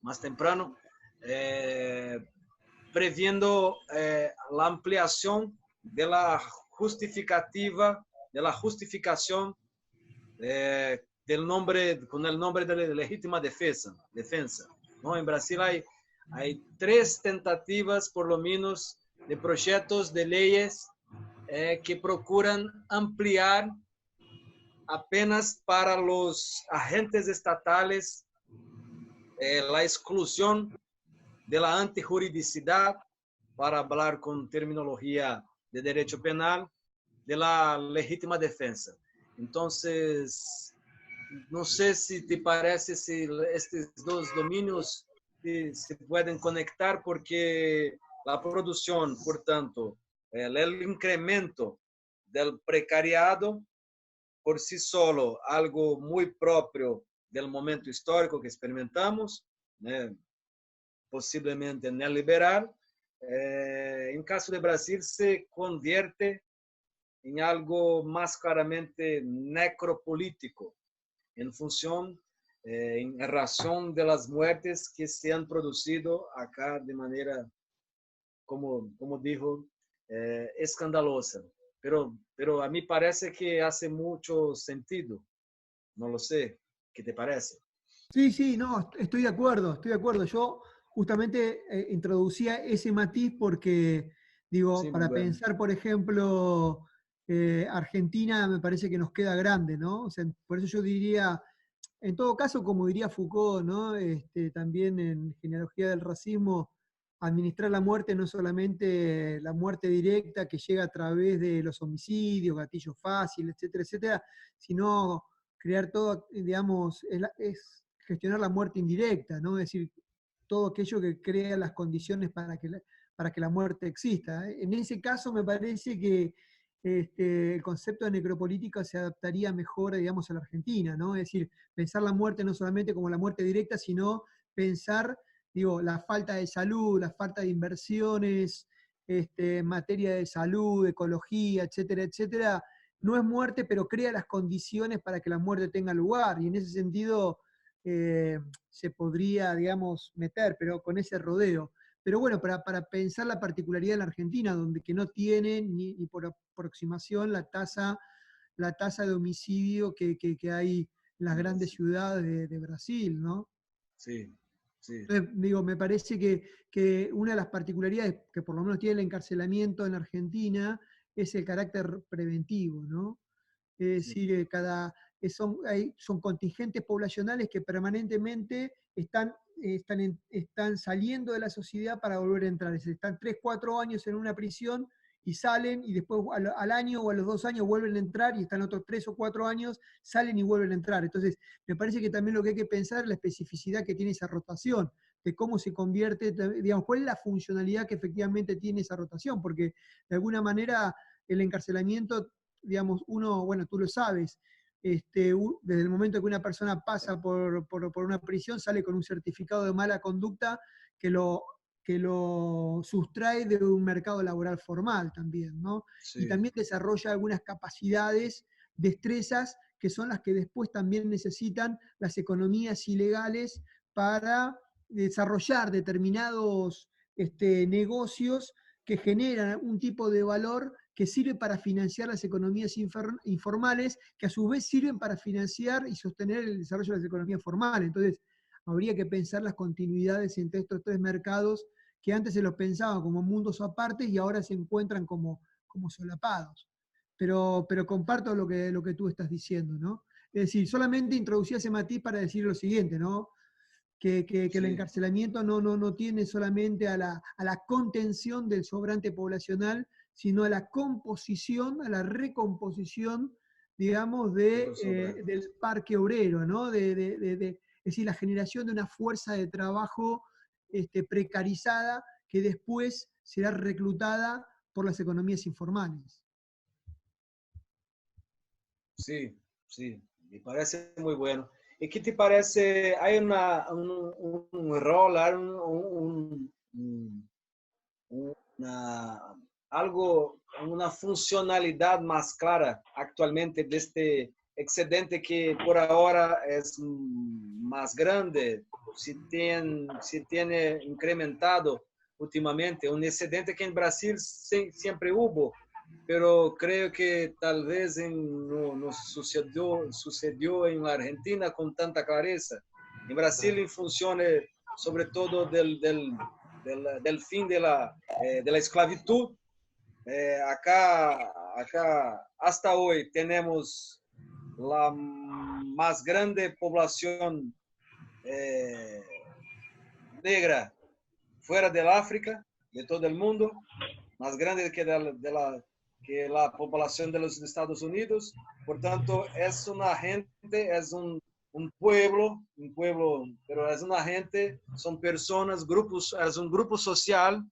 [SPEAKER 1] más temprano, previendo la ampliación de la justificación del nombre, con el nombre de legítima defensa. ¿No? En Brasil hay 3 tentativas, por lo menos, de proyectos de leyes que procuran ampliar apenas para los agentes estatales la exclusión de la antijuridicidad, para hablar con terminología de derecho penal, de la legítima defensa. Entonces, no sé si te parece si estos 2 dominios se pueden conectar, porque la producción, por tanto, el incremento del precariado, por sí solo, algo muy propio del momento histórico que experimentamos, posiblemente neoliberal, en caso de Brasil se convierte en algo más claramente necropolítico, en función, en razón de las muertes que se han producido acá de manera, como dijo, escandalosa. Pero a mí parece que hace mucho sentido. No lo sé. ¿Qué te parece?
[SPEAKER 2] Sí, sí, no, estoy de acuerdo, estoy de acuerdo. Yo justamente introducía ese matiz porque, digo,
[SPEAKER 1] Sí, muy
[SPEAKER 2] para
[SPEAKER 1] bueno.
[SPEAKER 2] pensar, por ejemplo, Argentina me parece que nos queda grande, ¿no? O sea, por eso yo diría, en todo caso, como diría Foucault, ¿no? También en Genealogía del Racismo, administrar la muerte no es solamente la muerte directa que llega a través de los homicidios, gatillos fáciles, etcétera, etcétera, sino crear todo, digamos, es gestionar la muerte indirecta, ¿no? Es decir, todo aquello que crea las condiciones para que la muerte exista. En ese caso me parece que el concepto de necropolítica se adaptaría mejor, digamos, a la Argentina, ¿no? Es decir, pensar la muerte no solamente como la muerte directa, sino pensar, digo, la falta de salud, la falta de inversiones, en materia de salud, ecología, etcétera, etcétera, no es muerte, pero crea las condiciones para que la muerte tenga lugar. Y en ese sentido se podría, digamos, meter, pero con ese rodeo. Pero bueno, para pensar la particularidad de la Argentina, donde que no tiene ni por aproximación la tasa de homicidio que hay en las grandes ciudades de Brasil, ¿no?
[SPEAKER 1] Sí, sí.
[SPEAKER 2] Entonces, digo, me parece que una de las particularidades que por lo menos tiene el encarcelamiento en Argentina es el carácter preventivo, ¿no? Es
[SPEAKER 1] Sí.
[SPEAKER 2] decir, son contingentes poblacionales que permanentemente están saliendo de la sociedad para volver a entrar. Es decir, están 3, 4 años en una prisión y salen, y después al año o a los 2 años vuelven a entrar, y están otros 3 o 4 años, salen y vuelven a entrar. Entonces, me parece que también lo que hay que pensar es la especificidad que tiene esa rotación, de cómo se convierte, digamos, cuál es la funcionalidad que efectivamente tiene esa rotación, porque de alguna manera el encarcelamiento, digamos, uno, bueno, tú lo sabes, desde el momento que una persona pasa por una prisión, sale con un certificado de mala conducta que lo sustrae de un mercado laboral formal también, ¿no?
[SPEAKER 1] Sí.
[SPEAKER 2] Y también desarrolla algunas capacidades, destrezas, que son las que después también necesitan las economías ilegales para desarrollar determinados negocios que generan un tipo de valor que sirve para financiar las economías informales, que a su vez sirven para financiar y sostener el desarrollo de las economías formales. Entonces, habría que pensar las continuidades entre estos tres mercados que antes se los pensaban como mundos aparte y ahora se encuentran como solapados. Pero comparto lo que tú estás diciendo, ¿no? Es decir, solamente introducía ese matiz para decir lo siguiente, ¿no? Que el encarcelamiento no tiene solamente a la contención del sobrante poblacional, sino a la composición, a la recomposición, digamos, del parque obrero, ¿no? Es decir, la generación de una fuerza de trabajo precarizada que después será reclutada por las economías informales.
[SPEAKER 1] Sí, sí, me parece muy bueno. ¿Y qué te parece? Hay un rol, hay una funcionalidad más clara actualmente de este excedente que por ahora es más grande, si tiene incrementado últimamente, un excedente que en Brasil siempre hubo, pero creo que tal vez no sucedió en la Argentina con tanta clareza. En Brasil funciona sobre todo del fin de la esclavitud. Acá hasta hoy tenemos la más grande población negra fuera del África, de todo el mundo, más grande que que la población de los Estados Unidos. Por tanto, es una gente, es un pueblo, pero es una gente, son personas, grupos, es un grupo social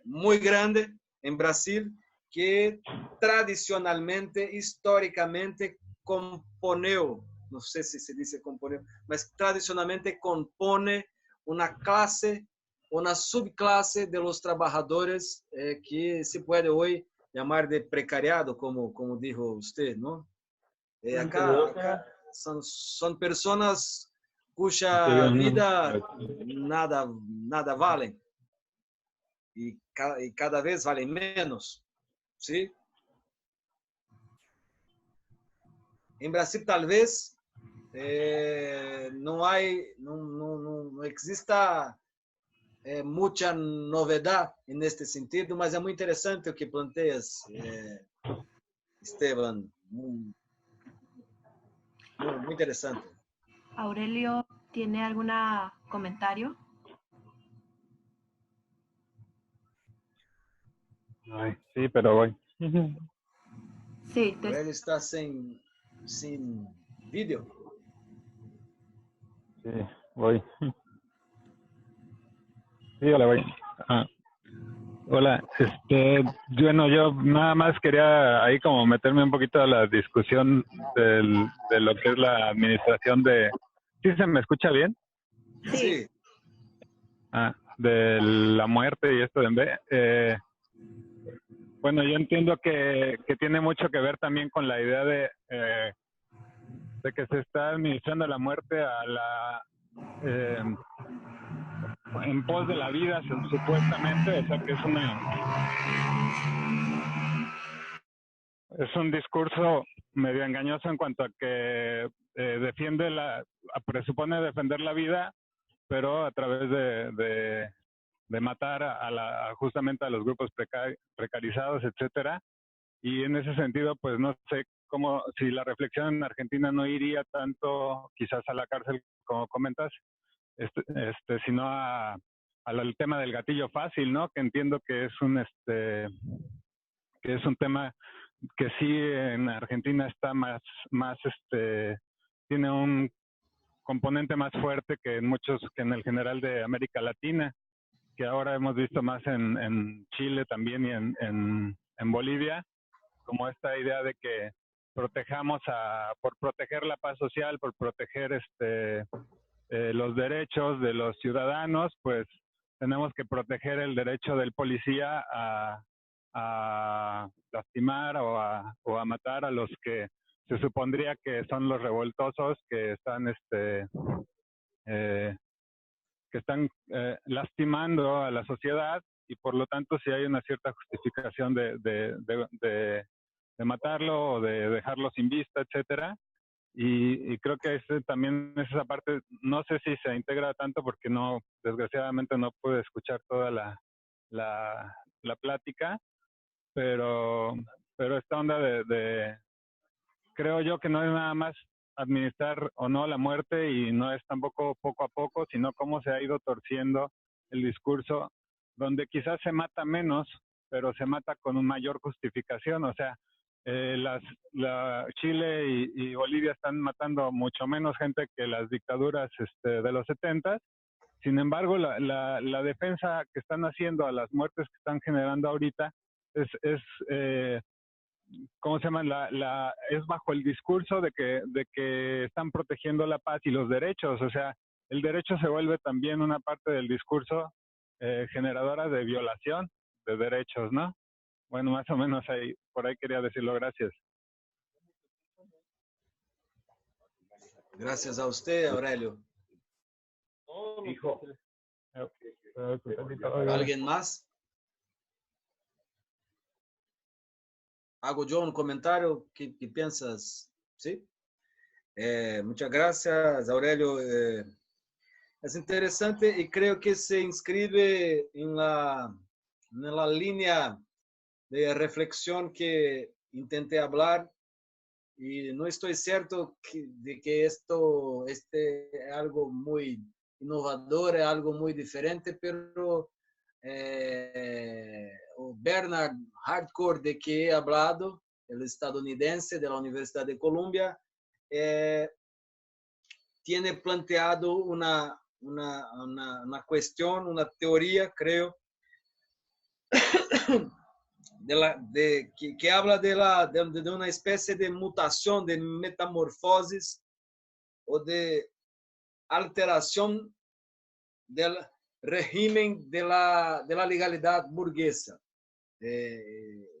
[SPEAKER 1] muy grande en Brasil que tradicionalmente, históricamente, componeu, no sé si se dice componeu, mas tradicionalmente compone una clase, una subclase de los trabajadores que se puede hoy llamar de precariado, como dijo usted, ¿no? Acá son personas cuya vida nada vale y cada vez valen menos, ¿sí? En Brasil tal vez no exista mucha novedad en este sentido, mas es muy interesante lo que planteas, Esteban. Muy interesante.
[SPEAKER 4] Aurelio, ¿tiene algún comentario?
[SPEAKER 3] Ay, sí, pero voy.
[SPEAKER 4] Sí,
[SPEAKER 1] Aurelio está sin vídeo.
[SPEAKER 3] Sí, voy. Sí, hola, voy. Ah, hola, yo nada más quería ahí como meterme un poquito a la discusión de lo que es la administración de... ¿Sí se me escucha bien?
[SPEAKER 1] Sí.
[SPEAKER 3] De la muerte y esto de bueno, yo entiendo que tiene mucho que ver también con la idea de que se está administrando la muerte en pos de la vida, supuestamente, o sea que es un discurso medio engañoso en cuanto a que presupone defender la vida, pero a través de matar justamente a los grupos precarizados, etcétera. Y en ese sentido, pues no sé si la reflexión en Argentina no iría tanto quizás a la cárcel, como comentas, sino al tema del gatillo fácil, ¿no? Que entiendo que es un tema que sí en Argentina está tiene un componente más fuerte que en el general de América Latina, que ahora hemos visto más en Chile también y en Bolivia, como esta idea de que por proteger la paz social, por proteger los derechos de los ciudadanos, pues tenemos que proteger el derecho del policía a lastimar o a matar a los que se supondría que son los revoltosos que están lastimando a la sociedad y por lo tanto sí hay una cierta justificación de matarlo o de dejarlo sin vista, etcétera. Y creo que también es esa parte, no sé si se integra tanto porque no, desgraciadamente no pude escuchar toda la plática, pero, pero esta onda creo yo que no es nada más administrar o no la muerte y no es tampoco poco a poco, sino cómo se ha ido torciendo el discurso, donde quizás se mata menos, pero se mata con una mayor justificación. O sea, Chile y Bolivia están matando mucho menos gente que las dictaduras de los 70. Sin embargo, la defensa que están haciendo a las muertes que están generando ahorita es ¿cómo se llama? Es bajo el discurso de que están protegiendo la paz y los derechos. O sea, el derecho se vuelve también una parte del discurso generadora de violación de derechos, ¿no? Bueno, más o menos ahí, por ahí quería decirlo. Gracias.
[SPEAKER 1] Gracias a usted, Aurelio. ¿Alguien más? ¿Hago yo un comentario? ¿Qué piensas? ¿Sí? Muchas gracias, Aurelio. Es interesante y creo que se inscribe en la línea de reflexión que intenté hablar y no estoy cierto de que esto es algo muy innovador, es algo muy diferente, pero o Bernard Hardcore, de que he hablado, el estadounidense de la Universidad de Columbia, tiene planteado una cuestión, una teoría, creo, que habla de una especie de mutación, de metamorfosis o de alteración del régimen de la legalidad burguesa.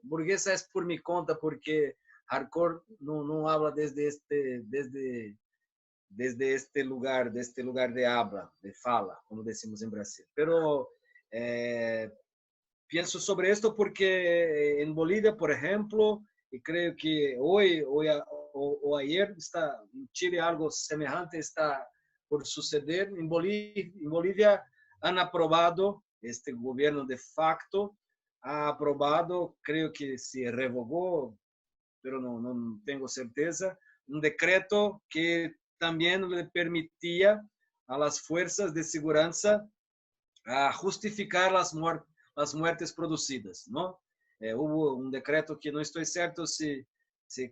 [SPEAKER 1] Burguesa es por mi conta, porque Hardcore no habla desde este lugar, de habla, de fala, como decimos en Brasil. Pero pienso sobre esto porque en Bolivia, por ejemplo, y creo que hoy o ayer está en Chile algo semejante está por suceder. En Bolivia han aprobado, este gobierno de facto ha aprobado, creo que se revogó, pero no tengo certeza, un decreto que también le permitía a las fuerzas de seguridad a justificar las muertes producidas, ¿no? Hubo un decreto que no estoy cierto si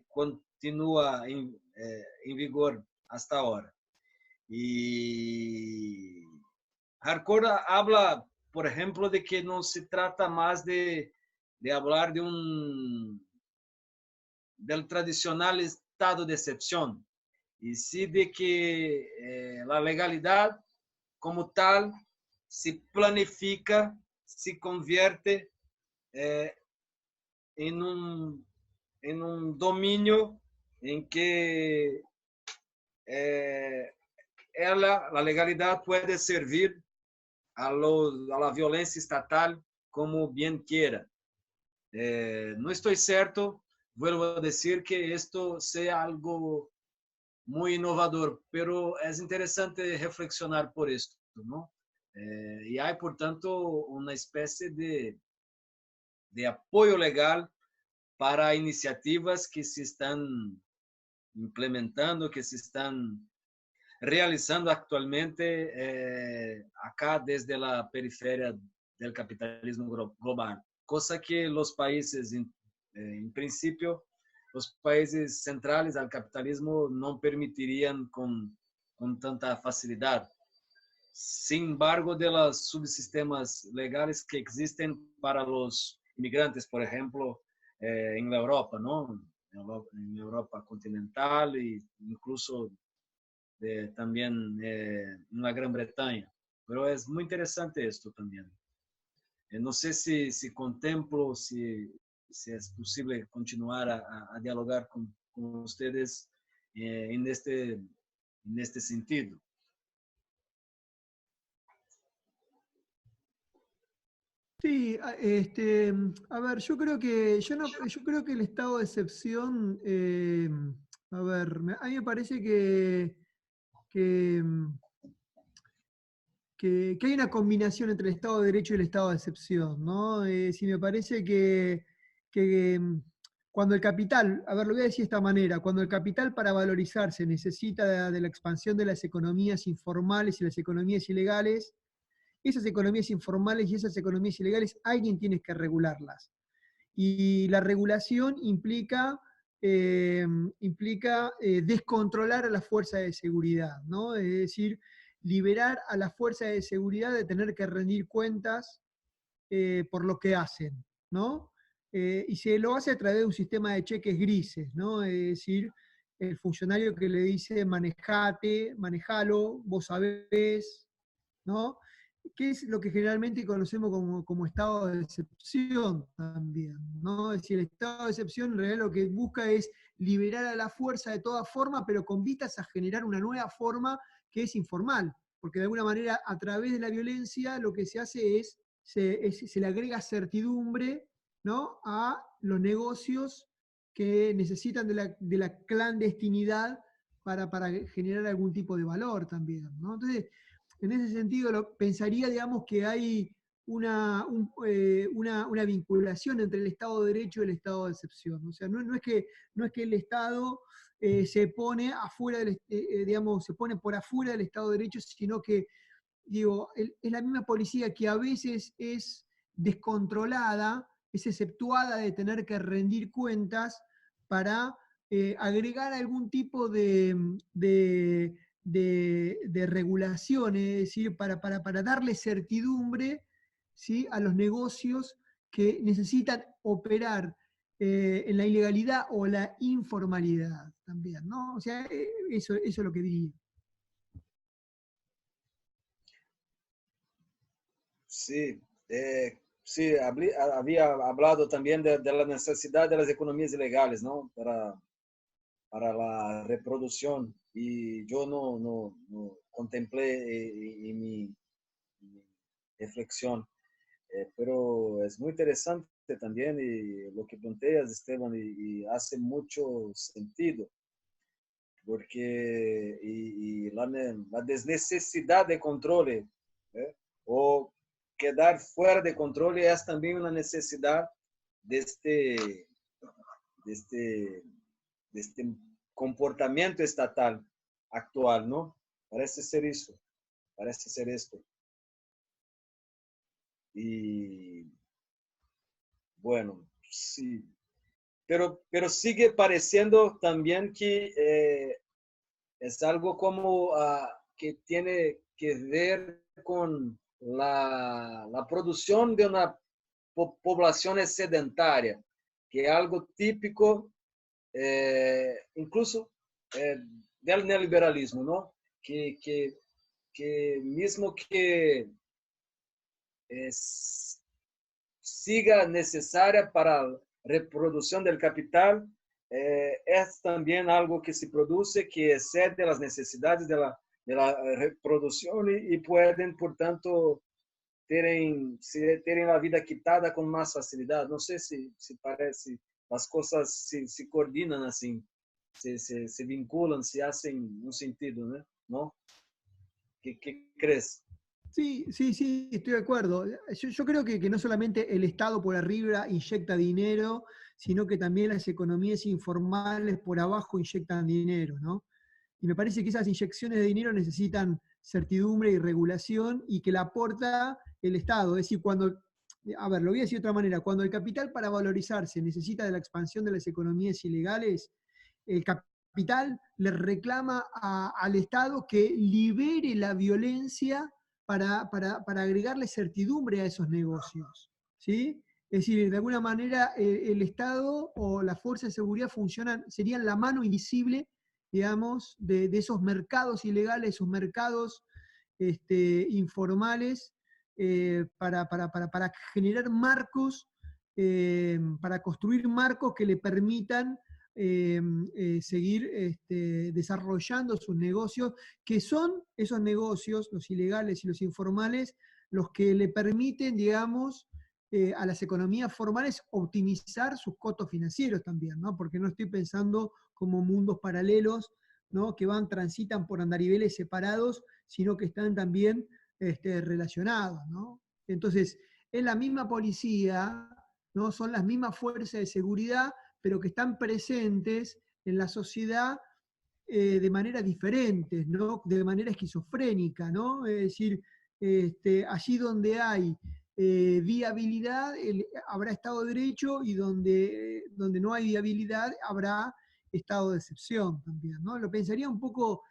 [SPEAKER 1] continúa en vigor hasta ahora. Y Hardcore habla, por ejemplo, de que no se trata más de hablar del tradicional estado de excepción, y sí de que la legalidad como tal se planifica, se convierte en un dominio en que la legalidad puede servir a la violencia estatal como bien quiera. No estoy cierto, vuelvo a decir, que esto sea algo muy innovador, pero es interesante reflexionar por esto, ¿no? Y hay, por tanto, una especie de apoyo legal para iniciativas que se están implementando, que se están realizando actualmente acá desde la periferia del capitalismo global, cosa que los países, en principio, los países centrales al capitalismo no permitirían con tanta facilidad. Sin embargo, de los subsistemas legales que existen para los inmigrantes, por ejemplo, en la Europa, ¿no? En Europa continental e incluso también en la Gran Bretaña. Pero es muy interesante esto también. No sé si contemplo, si es posible continuar a dialogar con ustedes en este sentido.
[SPEAKER 2] Sí, a ver, yo creo que el estado de excepción, a ver, a mí me parece que, que hay una combinación entre el Estado de Derecho y el Estado de excepción, ¿no? Sí, me parece que cuando el capital, a ver, lo voy a decir de esta manera, cuando el capital para valorizarse necesita de la expansión de las economías informales y las economías ilegales, esas economías informales y esas economías ilegales, alguien tiene que regularlas. Y la regulación implica descontrolar a la fuerza de seguridad, ¿no? Es decir, liberar a la fuerza de seguridad de tener que rendir cuentas por lo que hacen, ¿no? Y se lo hace a través de un sistema de cheques grises, ¿no? Es decir, el funcionario que le dice manejate, manejalo, vos sabés, ¿no? Que es lo que generalmente conocemos como estado de excepción también, ¿no? Es decir, el estado de excepción en realidad lo que busca es liberar a la fuerza de toda forma, pero con vistas a generar una nueva forma que es informal, porque de alguna manera a través de la violencia lo que se hace es, se le agrega certidumbre, ¿no?, a los negocios que necesitan de la clandestinidad para generar algún tipo de valor también, ¿no? Entonces, en ese sentido, pensaría, digamos, que hay una vinculación entre el Estado de Derecho y el Estado de excepción. O sea, no es que el Estado se pone afuera digamos, se pone por afuera del Estado de Derecho, sino que, digo, es la misma policía que a veces es descontrolada, es exceptuada de tener que rendir cuentas para agregar algún tipo de regulación, es decir, para darle certidumbre, ¿sí?, a los negocios que necesitan operar en la ilegalidad o la informalidad también, ¿no? O sea, eso es lo que diría.
[SPEAKER 1] Sí, sí, había hablado también de la necesidad de las economías ilegales, ¿no? Para la reproducción. Y yo no contemplé en mi reflexión, pero es muy interesante también y lo que planteas, Esteban, y hace mucho sentido, porque la desnecesidad de control, o quedar fuera de control es también una necesidad de de este, de este comportamiento estatal actual, ¿no? Parece ser eso, parece ser esto. Y bueno, sí, pero sigue pareciendo también que es algo como que tiene que ver con la producción de una población sedentaria, que es algo típico incluso del neoliberalismo, ¿no? Que mismo que siga necesaria para la reproducción del capital, es también algo que se produce que excede las necesidades de la reproducción y pueden, por tanto, tienen la vida quitada con más facilidad. No sé si parece, las cosas se coordinan así, se vinculan, se hacen un sentido, ¿no? ¿Qué crees?
[SPEAKER 2] Sí, sí, sí, estoy de acuerdo. Yo creo que no solamente el Estado por arriba inyecta dinero, sino que también las economías informales por abajo inyectan dinero, ¿no? Y me parece que esas inyecciones de dinero necesitan certidumbre y regulación y que la aporta el Estado. Es decir, a ver, lo voy a decir de otra manera, cuando el capital para valorizarse necesita de la expansión de las economías ilegales, el capital le reclama al Estado que libere la violencia para agregarle certidumbre a esos negocios, ¿sí? Es decir, de alguna manera el Estado o las fuerzas de seguridad serían la mano invisible, digamos, de esos mercados ilegales, esos mercados informales, para generar marcos, para construir marcos que le permitan seguir desarrollando sus negocios, que son esos negocios, los ilegales y los informales, los que le permiten, digamos, a las economías formales optimizar sus costos financieros también, ¿no? Porque no estoy pensando como mundos paralelos, ¿no? Que transitan por andariveles separados, sino que están también relacionados, ¿no? Entonces, es la misma policía, ¿no? Son las mismas fuerzas de seguridad, pero que están presentes en la sociedad de manera diferente, ¿no? De manera esquizofrénica, ¿no? Es decir, allí donde hay viabilidad habrá Estado de Derecho y donde no hay viabilidad habrá estado de excepción también, ¿no? Lo pensaría un poco,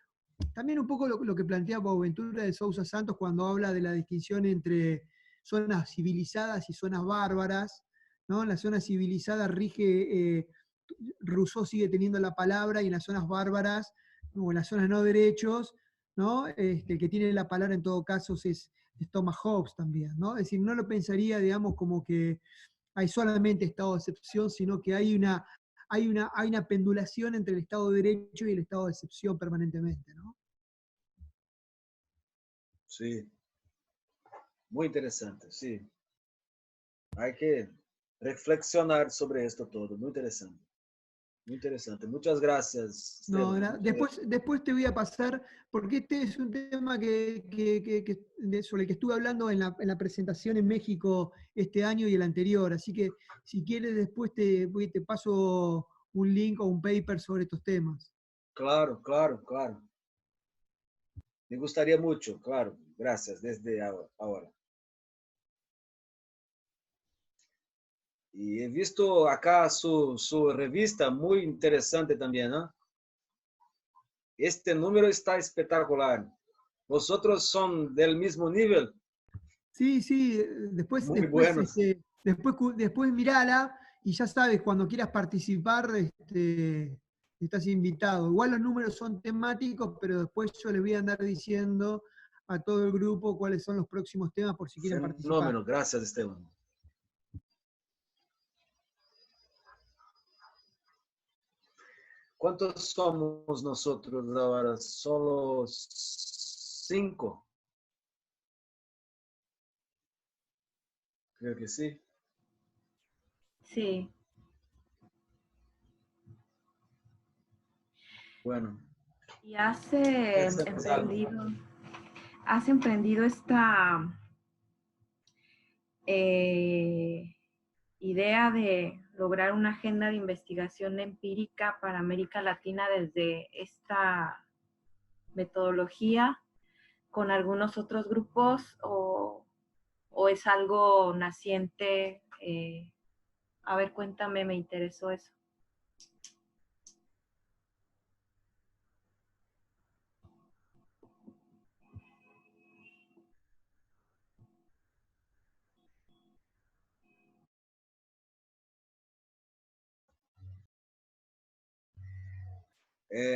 [SPEAKER 2] también un poco lo que plantea Boaventura de Sousa Santos cuando habla de la distinción entre zonas civilizadas y zonas bárbaras, ¿no? En las zonas civilizadas rige, Rousseau sigue teniendo la palabra, y en las zonas bárbaras, o en las zonas no derechos, ¿no? El que tiene la palabra en todo caso es Thomas Hobbes también, ¿no? Es decir, no lo pensaría, digamos, como que hay solamente estado de excepción, sino que hay una pendulación entre el Estado de Derecho y el Estado de excepción permanentemente, ¿no?
[SPEAKER 1] Sí, muy interesante, sí. Hay que reflexionar sobre esto todo, muy interesante. Muy interesante. Muchas gracias,
[SPEAKER 2] No,
[SPEAKER 1] Esteban. Muchas gracias.
[SPEAKER 2] después te voy a pasar, porque este es un tema sobre el que estuve hablando en la presentación en México este año y el anterior. Así que si quieres después te paso un link o un paper sobre estos temas.
[SPEAKER 1] Claro, claro, claro. Me gustaría mucho, claro. Gracias, desde ahora. Y he visto acá su revista, muy interesante también, ¿no? Este número está espectacular. ¿Vosotros son del mismo nivel?
[SPEAKER 2] Sí, sí,
[SPEAKER 1] Muy buenos.
[SPEAKER 2] después mirala y ya sabes, cuando quieras participar, estás invitado. Igual los números son temáticos, pero después yo les voy a andar diciendo a todo el grupo cuáles son los próximos temas por si quieren participar.
[SPEAKER 1] Fenómeno, gracias, Esteban. ¿Cuántos somos nosotros ahora? Solo 5. Creo que sí.
[SPEAKER 4] Sí.
[SPEAKER 1] Bueno,
[SPEAKER 4] Y
[SPEAKER 1] gracias, Alma.
[SPEAKER 4] has emprendido esta eh, idea de lograr una agenda de investigación empírica para América Latina desde esta metodología con algunos otros grupos o es algo naciente? A ver, cuéntame, me interesó eso.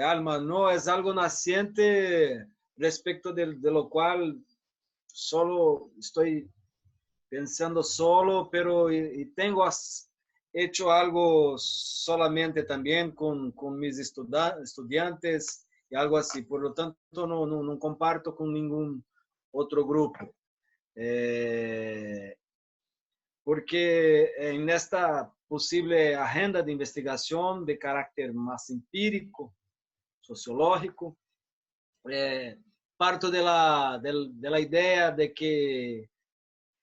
[SPEAKER 1] Alma, no es algo naciente respecto de lo cual solo estoy pensando solo, pero y tengo hecho algo solamente también con mis estudiantes y algo así. Por lo tanto, no comparto con ningún otro grupo. Porque en esta posible agenda de investigación de carácter más empírico, sociológico, parto de la idea de que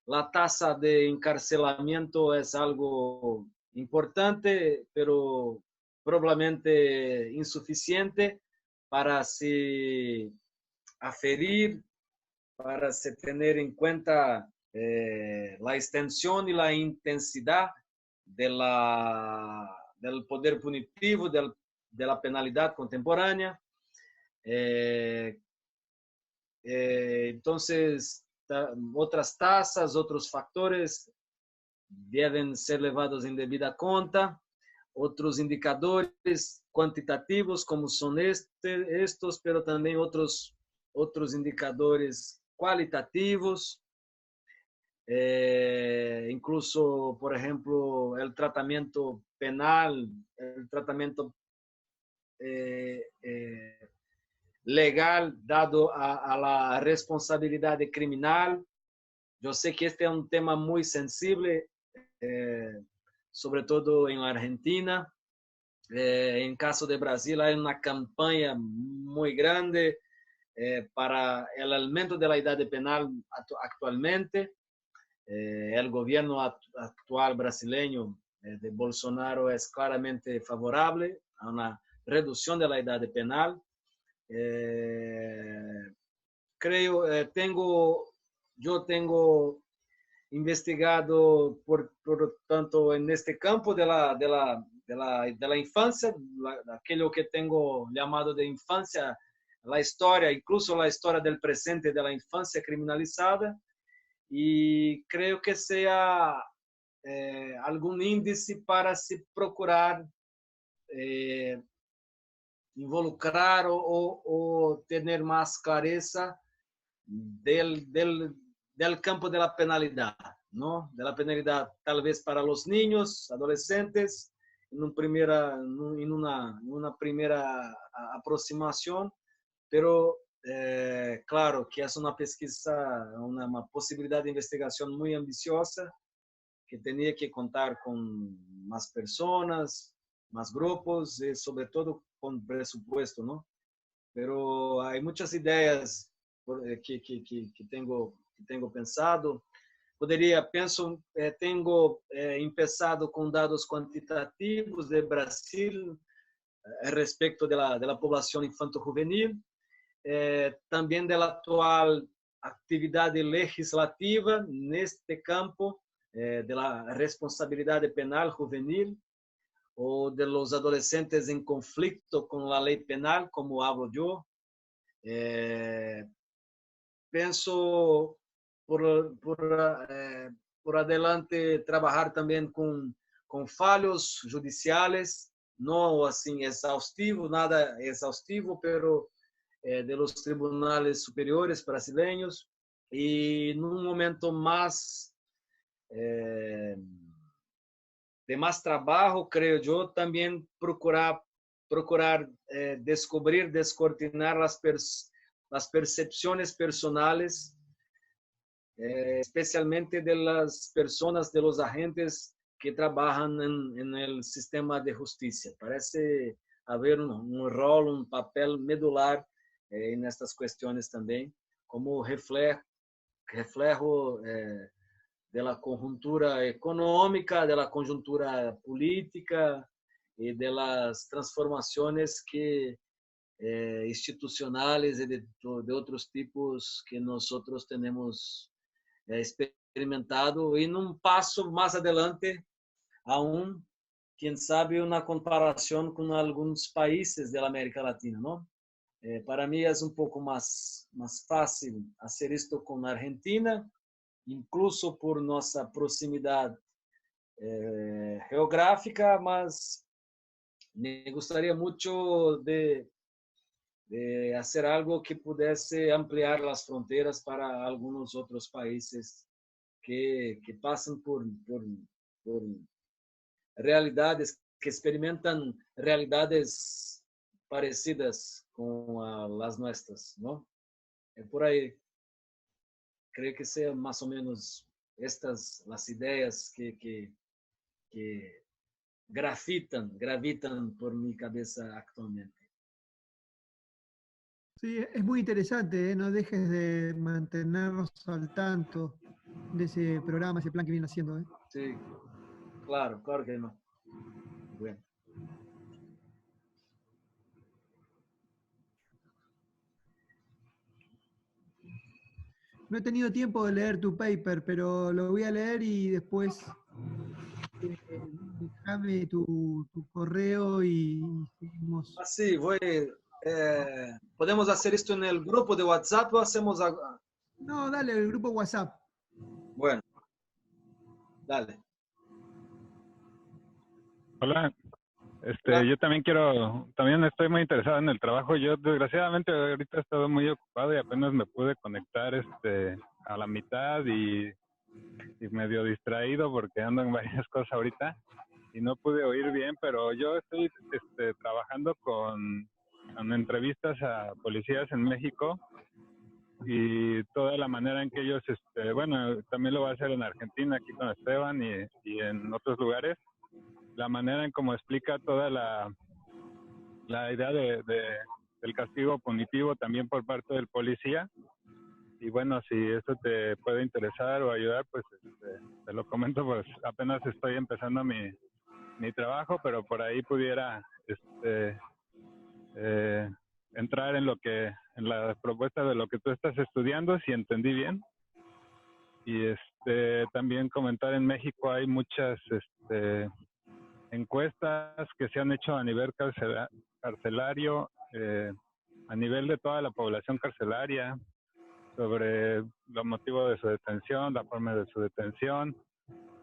[SPEAKER 1] la tasa de encarcelamiento es algo importante, pero probablemente insuficiente para se aferir, para se tener en cuenta la extensión y la intensidad del poder punitivo, de la penalidad contemporánea. Entonces, otras tasas, otros factores deben ser levados en debida cuenta, otros indicadores cuantitativos como son estos, pero también otros indicadores cualitativos, incluso, por ejemplo, el tratamiento penal, el tratamiento legal dado a la responsabilidad criminal, yo sé que este es un tema muy sensible, sobre todo en la Argentina. En caso de Brasil hay una campaña muy grande para el aumento de la edad penal actualmente. El gobierno actual brasileño de Bolsonaro es claramente favorable a una reducción de la edad penal. Yo tengo investigado, por tanto, en este campo de la infancia, aquello que tengo llamado de infancia, la historia, incluso la historia del presente de la infancia criminalizada, y creo que sea algún índice para se procurar involucrar o tener más clareza del campo de la penalidad, ¿no? De la penalidad tal vez para los niños, adolescentes, en una primera aproximación, pero claro que es una pesquisa, una posibilidad de investigación muy ambiciosa, que tenía que contar con más personas, más grupos y sobre todo con presupuesto, ¿no? Pero hay muchas ideas que tengo pensado. Tengo empezado con dados cuantitativos de Brasil respecto de la población infanto-juvenil, también de la actual actividad legislativa en este campo, de la responsabilidad penal juvenil o de los adolescentes en conflicto con la ley penal, como hablo yo. Pienso por adelante trabajar también con fallos judiciales, no así exhaustivo, nada exhaustivo, pero de los tribunales superiores brasileños, y en un momento más de más trabajo, creo yo, también procurar descubrir, descortinar las percepciones personales, especialmente de las personas, de los agentes que trabajan en el sistema de justicia. Parece haber un rol, un papel medular en estas cuestiones también, como reflejo de la conjuntura económica, de la conjuntura política y de las transformaciones institucionales y de otros tipos que nosotros tenemos experimentado, y en un paso más adelante aún, quién sabe, una comparación con algunos países de la América Latina, ¿no? Para mí es un poco más fácil hacer esto con Argentina, incluso por nuestra proximidad geográfica, mas me gustaría mucho de hacer algo que pudiese ampliar las fronteras para algunos otros países que pasan por realidades, que experimentan realidades parecidas con las nuestras, ¿no? Por ahí. Creo que sean más o menos estas las ideas que gravitan por mi cabeza actualmente.
[SPEAKER 2] Sí, es muy interesante, ¿eh? No dejes de mantenernos al tanto de ese programa, ese plan que viene haciendo, ¿eh?
[SPEAKER 1] Sí, claro que no. Bueno.
[SPEAKER 2] No he tenido tiempo de leer tu paper, pero lo voy a leer y después déjame tu correo y seguimos.
[SPEAKER 1] Así, ¿podemos hacer esto en el grupo de WhatsApp o hacemos algo?
[SPEAKER 2] No, dale, el grupo WhatsApp.
[SPEAKER 1] Bueno, dale.
[SPEAKER 3] Hola. Yo también estoy muy interesado en el trabajo. Yo desgraciadamente ahorita he estado muy ocupado y apenas me pude conectar a la mitad y medio distraído porque ando en varias cosas ahorita y no pude oír bien, pero yo estoy trabajando con entrevistas a policías en México y toda la manera en que ellos, bueno, también lo voy a hacer en Argentina, aquí con Esteban y en otros lugares, la manera en cómo explica toda la idea del castigo punitivo también por parte del policía. Y bueno, si eso te puede interesar o ayudar, pues te lo comento, pues apenas estoy empezando mi trabajo, pero por ahí pudiera entrar en la propuesta de lo que tú estás estudiando, si entendí bien. Y también comentar, en México hay muchas encuestas que se han hecho a nivel carcelario, a nivel de toda la población carcelaria, sobre los motivos de su detención, la forma de su detención,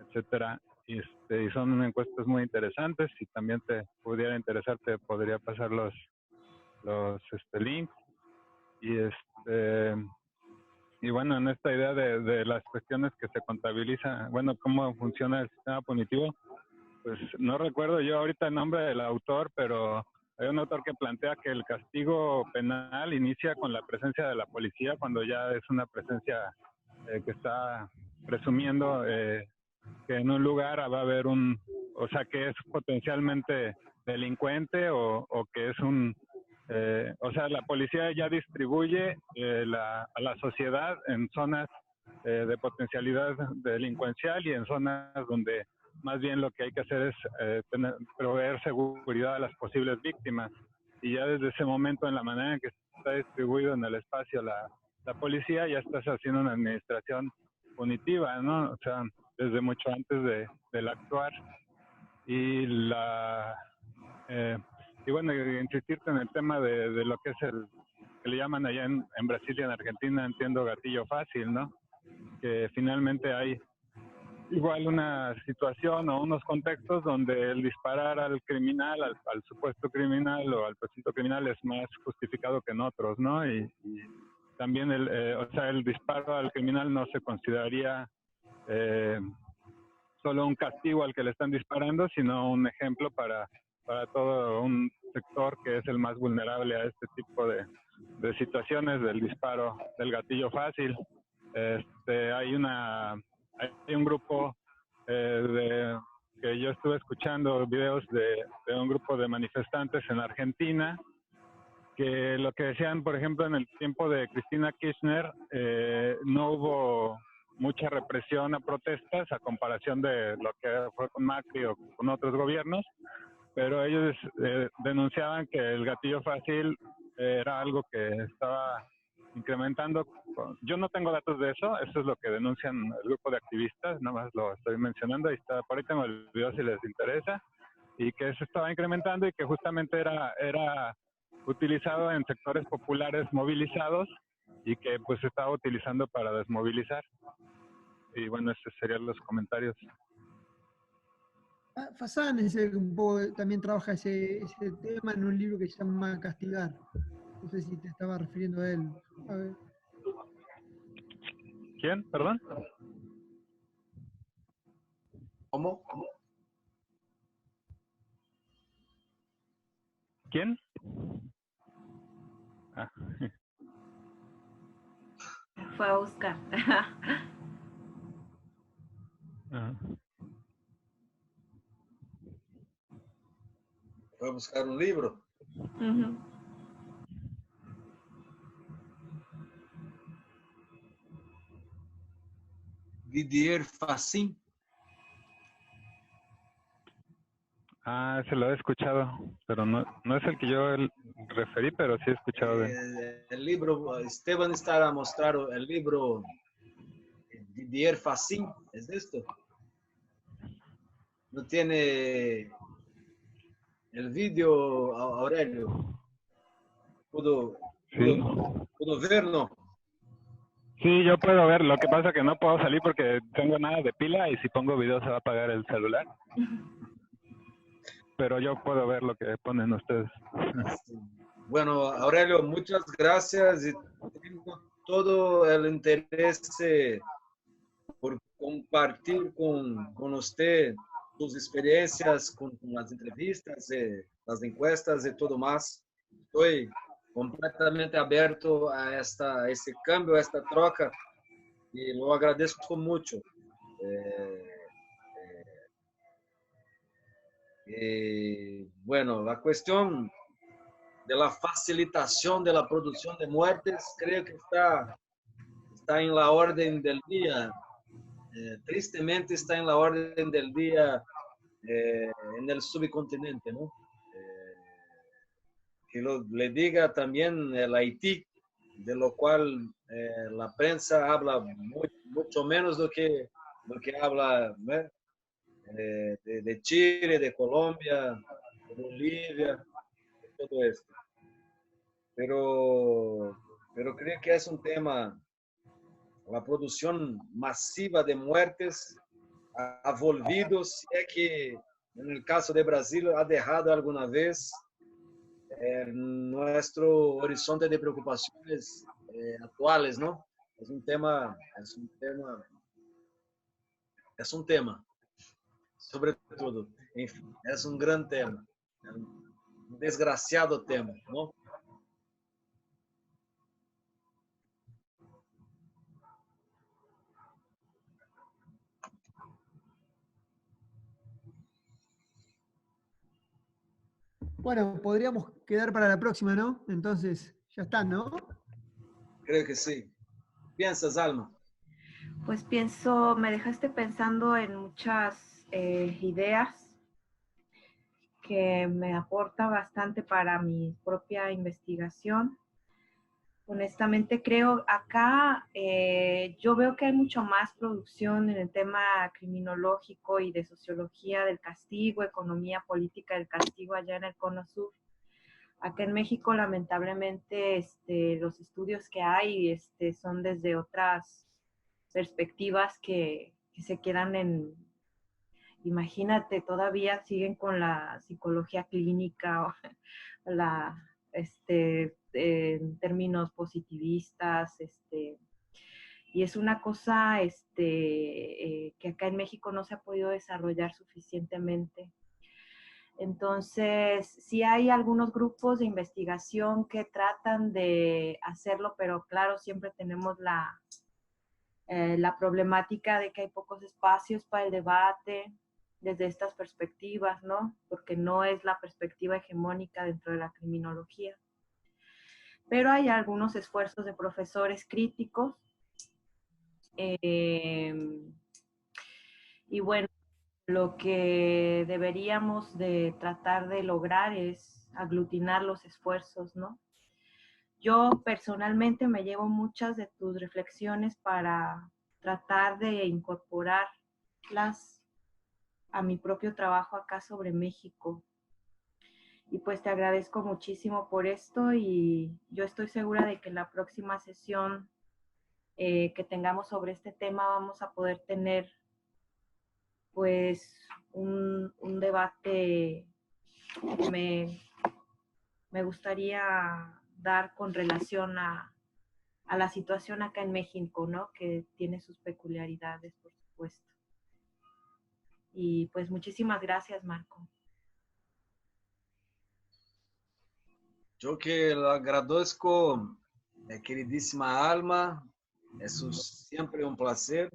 [SPEAKER 3] etcétera. Y son encuestas muy interesantes. Si también te pudiera interesar, te podría pasar los links. Y bueno, en esta idea de las cuestiones que se contabilizan, bueno, cómo funciona el sistema punitivo, pues no recuerdo yo ahorita el nombre del autor, pero hay un autor que plantea que el castigo penal inicia con la presencia de la policía, cuando ya es una presencia que está presumiendo que en un lugar va a haber o sea, que es potencialmente delincuente o que es o sea, la policía ya distribuye a la sociedad en zonas de potencialidad delincuencial y en zonas donde más bien lo que hay que hacer es proveer seguridad a las posibles víctimas. Y ya desde ese momento, en la manera en que está distribuido en el espacio la policía, ya estás haciendo una administración punitiva, ¿no? O sea, desde mucho antes del actuar. Y y bueno, insistirte en el tema de lo que es que le llaman allá en Brasil y en Argentina, entiendo, gatillo fácil, ¿no? Que finalmente hay igual una situación o unos contextos donde el disparar al criminal, al supuesto criminal o al presunto criminal es más justificado que en otros, ¿no? Y también o sea, el disparo al criminal no se consideraría solo un castigo al que le están disparando, sino un ejemplo para todo un sector que es el más vulnerable a este tipo de situaciones del disparo del gatillo fácil. Hay un grupo que yo estuve escuchando videos de un grupo de manifestantes en Argentina, que lo que decían, por ejemplo, en el tiempo de Cristina Kirchner, no hubo mucha represión a protestas a comparación de lo que fue con Macri o con otros gobiernos, pero ellos denunciaban que el gatillo fácil era algo que estaba incrementando. Yo no tengo datos de eso es lo que denuncian el grupo de activistas, nada más lo estoy mencionando, por ahí tengo el video si les interesa, y que se estaba incrementando y que justamente era utilizado en sectores populares movilizados y que pues se estaba utilizando para desmovilizar. Y bueno, esos serían los comentarios.
[SPEAKER 2] Fasán también trabaja ese tema en un libro que se llama Castigar. No sé si te estaba refiriendo a él. A ver.
[SPEAKER 3] ¿Quién? ¿Perdón?
[SPEAKER 1] ¿Cómo?
[SPEAKER 3] ¿Quién? Ah.
[SPEAKER 4] Fue a buscar.
[SPEAKER 1] Fue a buscar un libro.
[SPEAKER 4] Uh-huh.
[SPEAKER 1] Didier Fassin.
[SPEAKER 3] Se lo he escuchado, pero no es el que yo referí, pero sí he escuchado de
[SPEAKER 1] El libro, Esteban está a mostrar el libro Didier Fassin, ¿es esto? No tiene el vídeo, Aurelio. ¿Puedo verlo?
[SPEAKER 3] Sí, yo puedo ver. Lo que pasa es que no puedo salir porque tengo nada de pila y si pongo video se va a apagar el celular. Pero yo puedo ver lo que ponen ustedes.
[SPEAKER 1] Bueno, Aurelio, muchas gracias. Tengo todo el interés por compartir con usted sus experiencias con las entrevistas, las encuestas y todo más. Estoy completamente abierto a ese cambio, a esta troca, y lo agradezco mucho. Bueno, la cuestión de la facilitación de la producción de muertes creo que está en la orden del día. Tristemente está en la orden del día en el subcontinente, ¿no? Que le diga también el Haití, de lo cual la prensa habla mucho menos lo que habla, ¿no? De Chile, de Colombia, de Bolivia, de todo esto. Pero creo que es un tema, la producción masiva de muertes ha volvido, si es que en el caso de Brasil ha dejado alguna vez nuestro horizonte de preocupaciones actuales, ¿no? Es un tema, sobre todo, enfim, es un gran tema, un desgraciado tema, ¿no?
[SPEAKER 2] Bueno, podríamos quedar para la próxima, ¿no? Entonces, ya están, ¿no?
[SPEAKER 1] Creo que sí. ¿Piensas, Alma?
[SPEAKER 4] Pues pienso, me dejaste pensando en muchas ideas que me aporta bastante para mi propia investigación. Honestamente creo acá, yo veo que hay mucho más producción en el tema criminológico y de sociología del castigo, economía política del castigo allá en el Cono Sur. Acá en México, lamentablemente, los estudios que hay son desde otras perspectivas que se quedan en, imagínate, todavía siguen con la psicología clínica o la, en términos positivistas, y es una cosa que acá en México no se ha podido desarrollar suficientemente. Entonces, sí hay algunos grupos de investigación que tratan de hacerlo, pero claro, siempre tenemos la problemática de que hay pocos espacios para el debate desde estas perspectivas, ¿no? Porque no es la perspectiva hegemónica dentro de la criminología. Pero hay algunos esfuerzos de profesores críticos. Y bueno, lo que deberíamos de tratar de lograr es aglutinar los esfuerzos, ¿no? Yo personalmente me llevo muchas de tus reflexiones para tratar de incorporarlas a mi propio trabajo acá sobre México. Y pues te agradezco muchísimo por esto y yo estoy segura de que en la próxima sesión que tengamos sobre este tema vamos a poder tener pues un debate que me gustaría dar con relación a la situación acá en México, ¿no? Que tiene sus peculiaridades, por supuesto. Y pues muchísimas gracias, Marco.
[SPEAKER 1] Yo que le agradezco, queridísima Alma, es siempre un placer.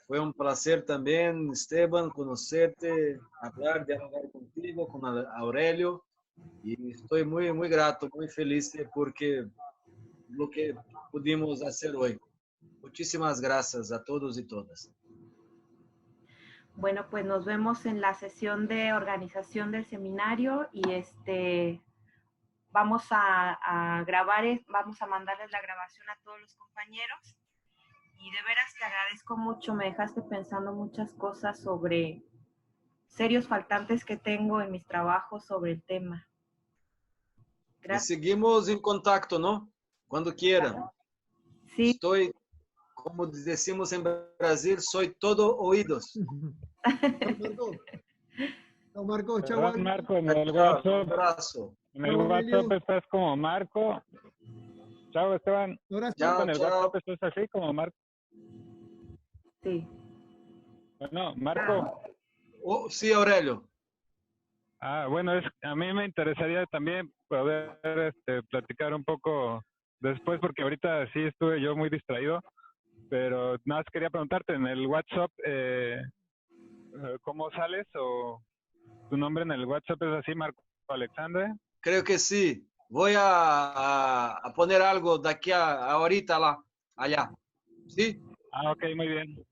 [SPEAKER 1] Fue un placer también, Esteban, conocerte, hablar, dialogar contigo, con Aurelio, y estoy muy, muy grato, muy feliz porque lo que pudimos hacer hoy. Muchísimas gracias a todos y todas.
[SPEAKER 4] Bueno, pues nos vemos en la sesión de organización del seminario y vamos a grabar, vamos a mandarles la grabación a todos los compañeros. Y de veras te agradezco mucho, me dejaste pensando muchas cosas sobre serios faltantes que tengo en mis trabajos sobre el tema.
[SPEAKER 1] Gracias. Y seguimos en contacto, ¿no? Cuando quieran.
[SPEAKER 4] Sí.
[SPEAKER 1] Estoy, como decimos en Brasil, soy todo oídos.
[SPEAKER 2] Chao, Marco. Chao,
[SPEAKER 3] Marco, en el
[SPEAKER 1] WhatsApp.
[SPEAKER 3] Un abrazo. En el WhatsApp estás como Marco. Chao, Esteban.
[SPEAKER 1] Chao,
[SPEAKER 3] en el WhatsApp estás así como Marco.
[SPEAKER 4] Sí.
[SPEAKER 3] Bueno, Marco.
[SPEAKER 1] Oh, sí, Aurelio.
[SPEAKER 3] Bueno, a mí me interesaría también poder platicar un poco después, porque ahorita sí estuve yo muy distraído, pero nada más quería preguntarte, en el WhatsApp, ¿cómo sales? ¿O tu nombre en el WhatsApp es así, Marco Alexandre?
[SPEAKER 1] Creo que sí. Voy a poner algo de aquí a ahorita allá. ¿Sí?
[SPEAKER 3] Ok, muy bien.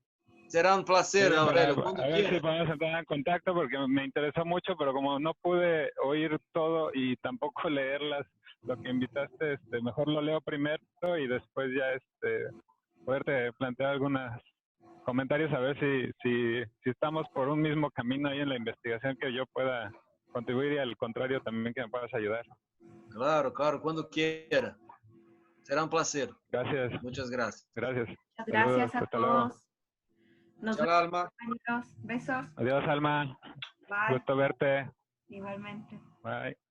[SPEAKER 1] Será un
[SPEAKER 3] Muy
[SPEAKER 1] placer,
[SPEAKER 3] bien,
[SPEAKER 1] Aurelio, cuando
[SPEAKER 3] a ver si
[SPEAKER 1] quieras.
[SPEAKER 3] podemos entrar en contacto porque me interesó mucho, pero como no pude oír todo y tampoco leerlas, lo que invitaste, mejor lo leo primero y después ya poderte plantear algunos comentarios a ver si estamos por un mismo camino ahí en la investigación que yo pueda contribuir y al contrario también que me puedas ayudar.
[SPEAKER 1] Claro, claro, cuando quiera. Será un placer.
[SPEAKER 3] Gracias,
[SPEAKER 1] Muchas gracias.
[SPEAKER 3] gracias.
[SPEAKER 4] Muchas
[SPEAKER 3] Saludos,
[SPEAKER 4] gracias a
[SPEAKER 3] hasta luego.
[SPEAKER 4] todos. Nos
[SPEAKER 1] Chao,
[SPEAKER 4] vemos,
[SPEAKER 1] Alma.
[SPEAKER 4] compañeros. Besos.
[SPEAKER 3] Adiós, Alma.
[SPEAKER 4] Bye.
[SPEAKER 3] Gusto verte.
[SPEAKER 4] Igualmente.
[SPEAKER 3] Bye.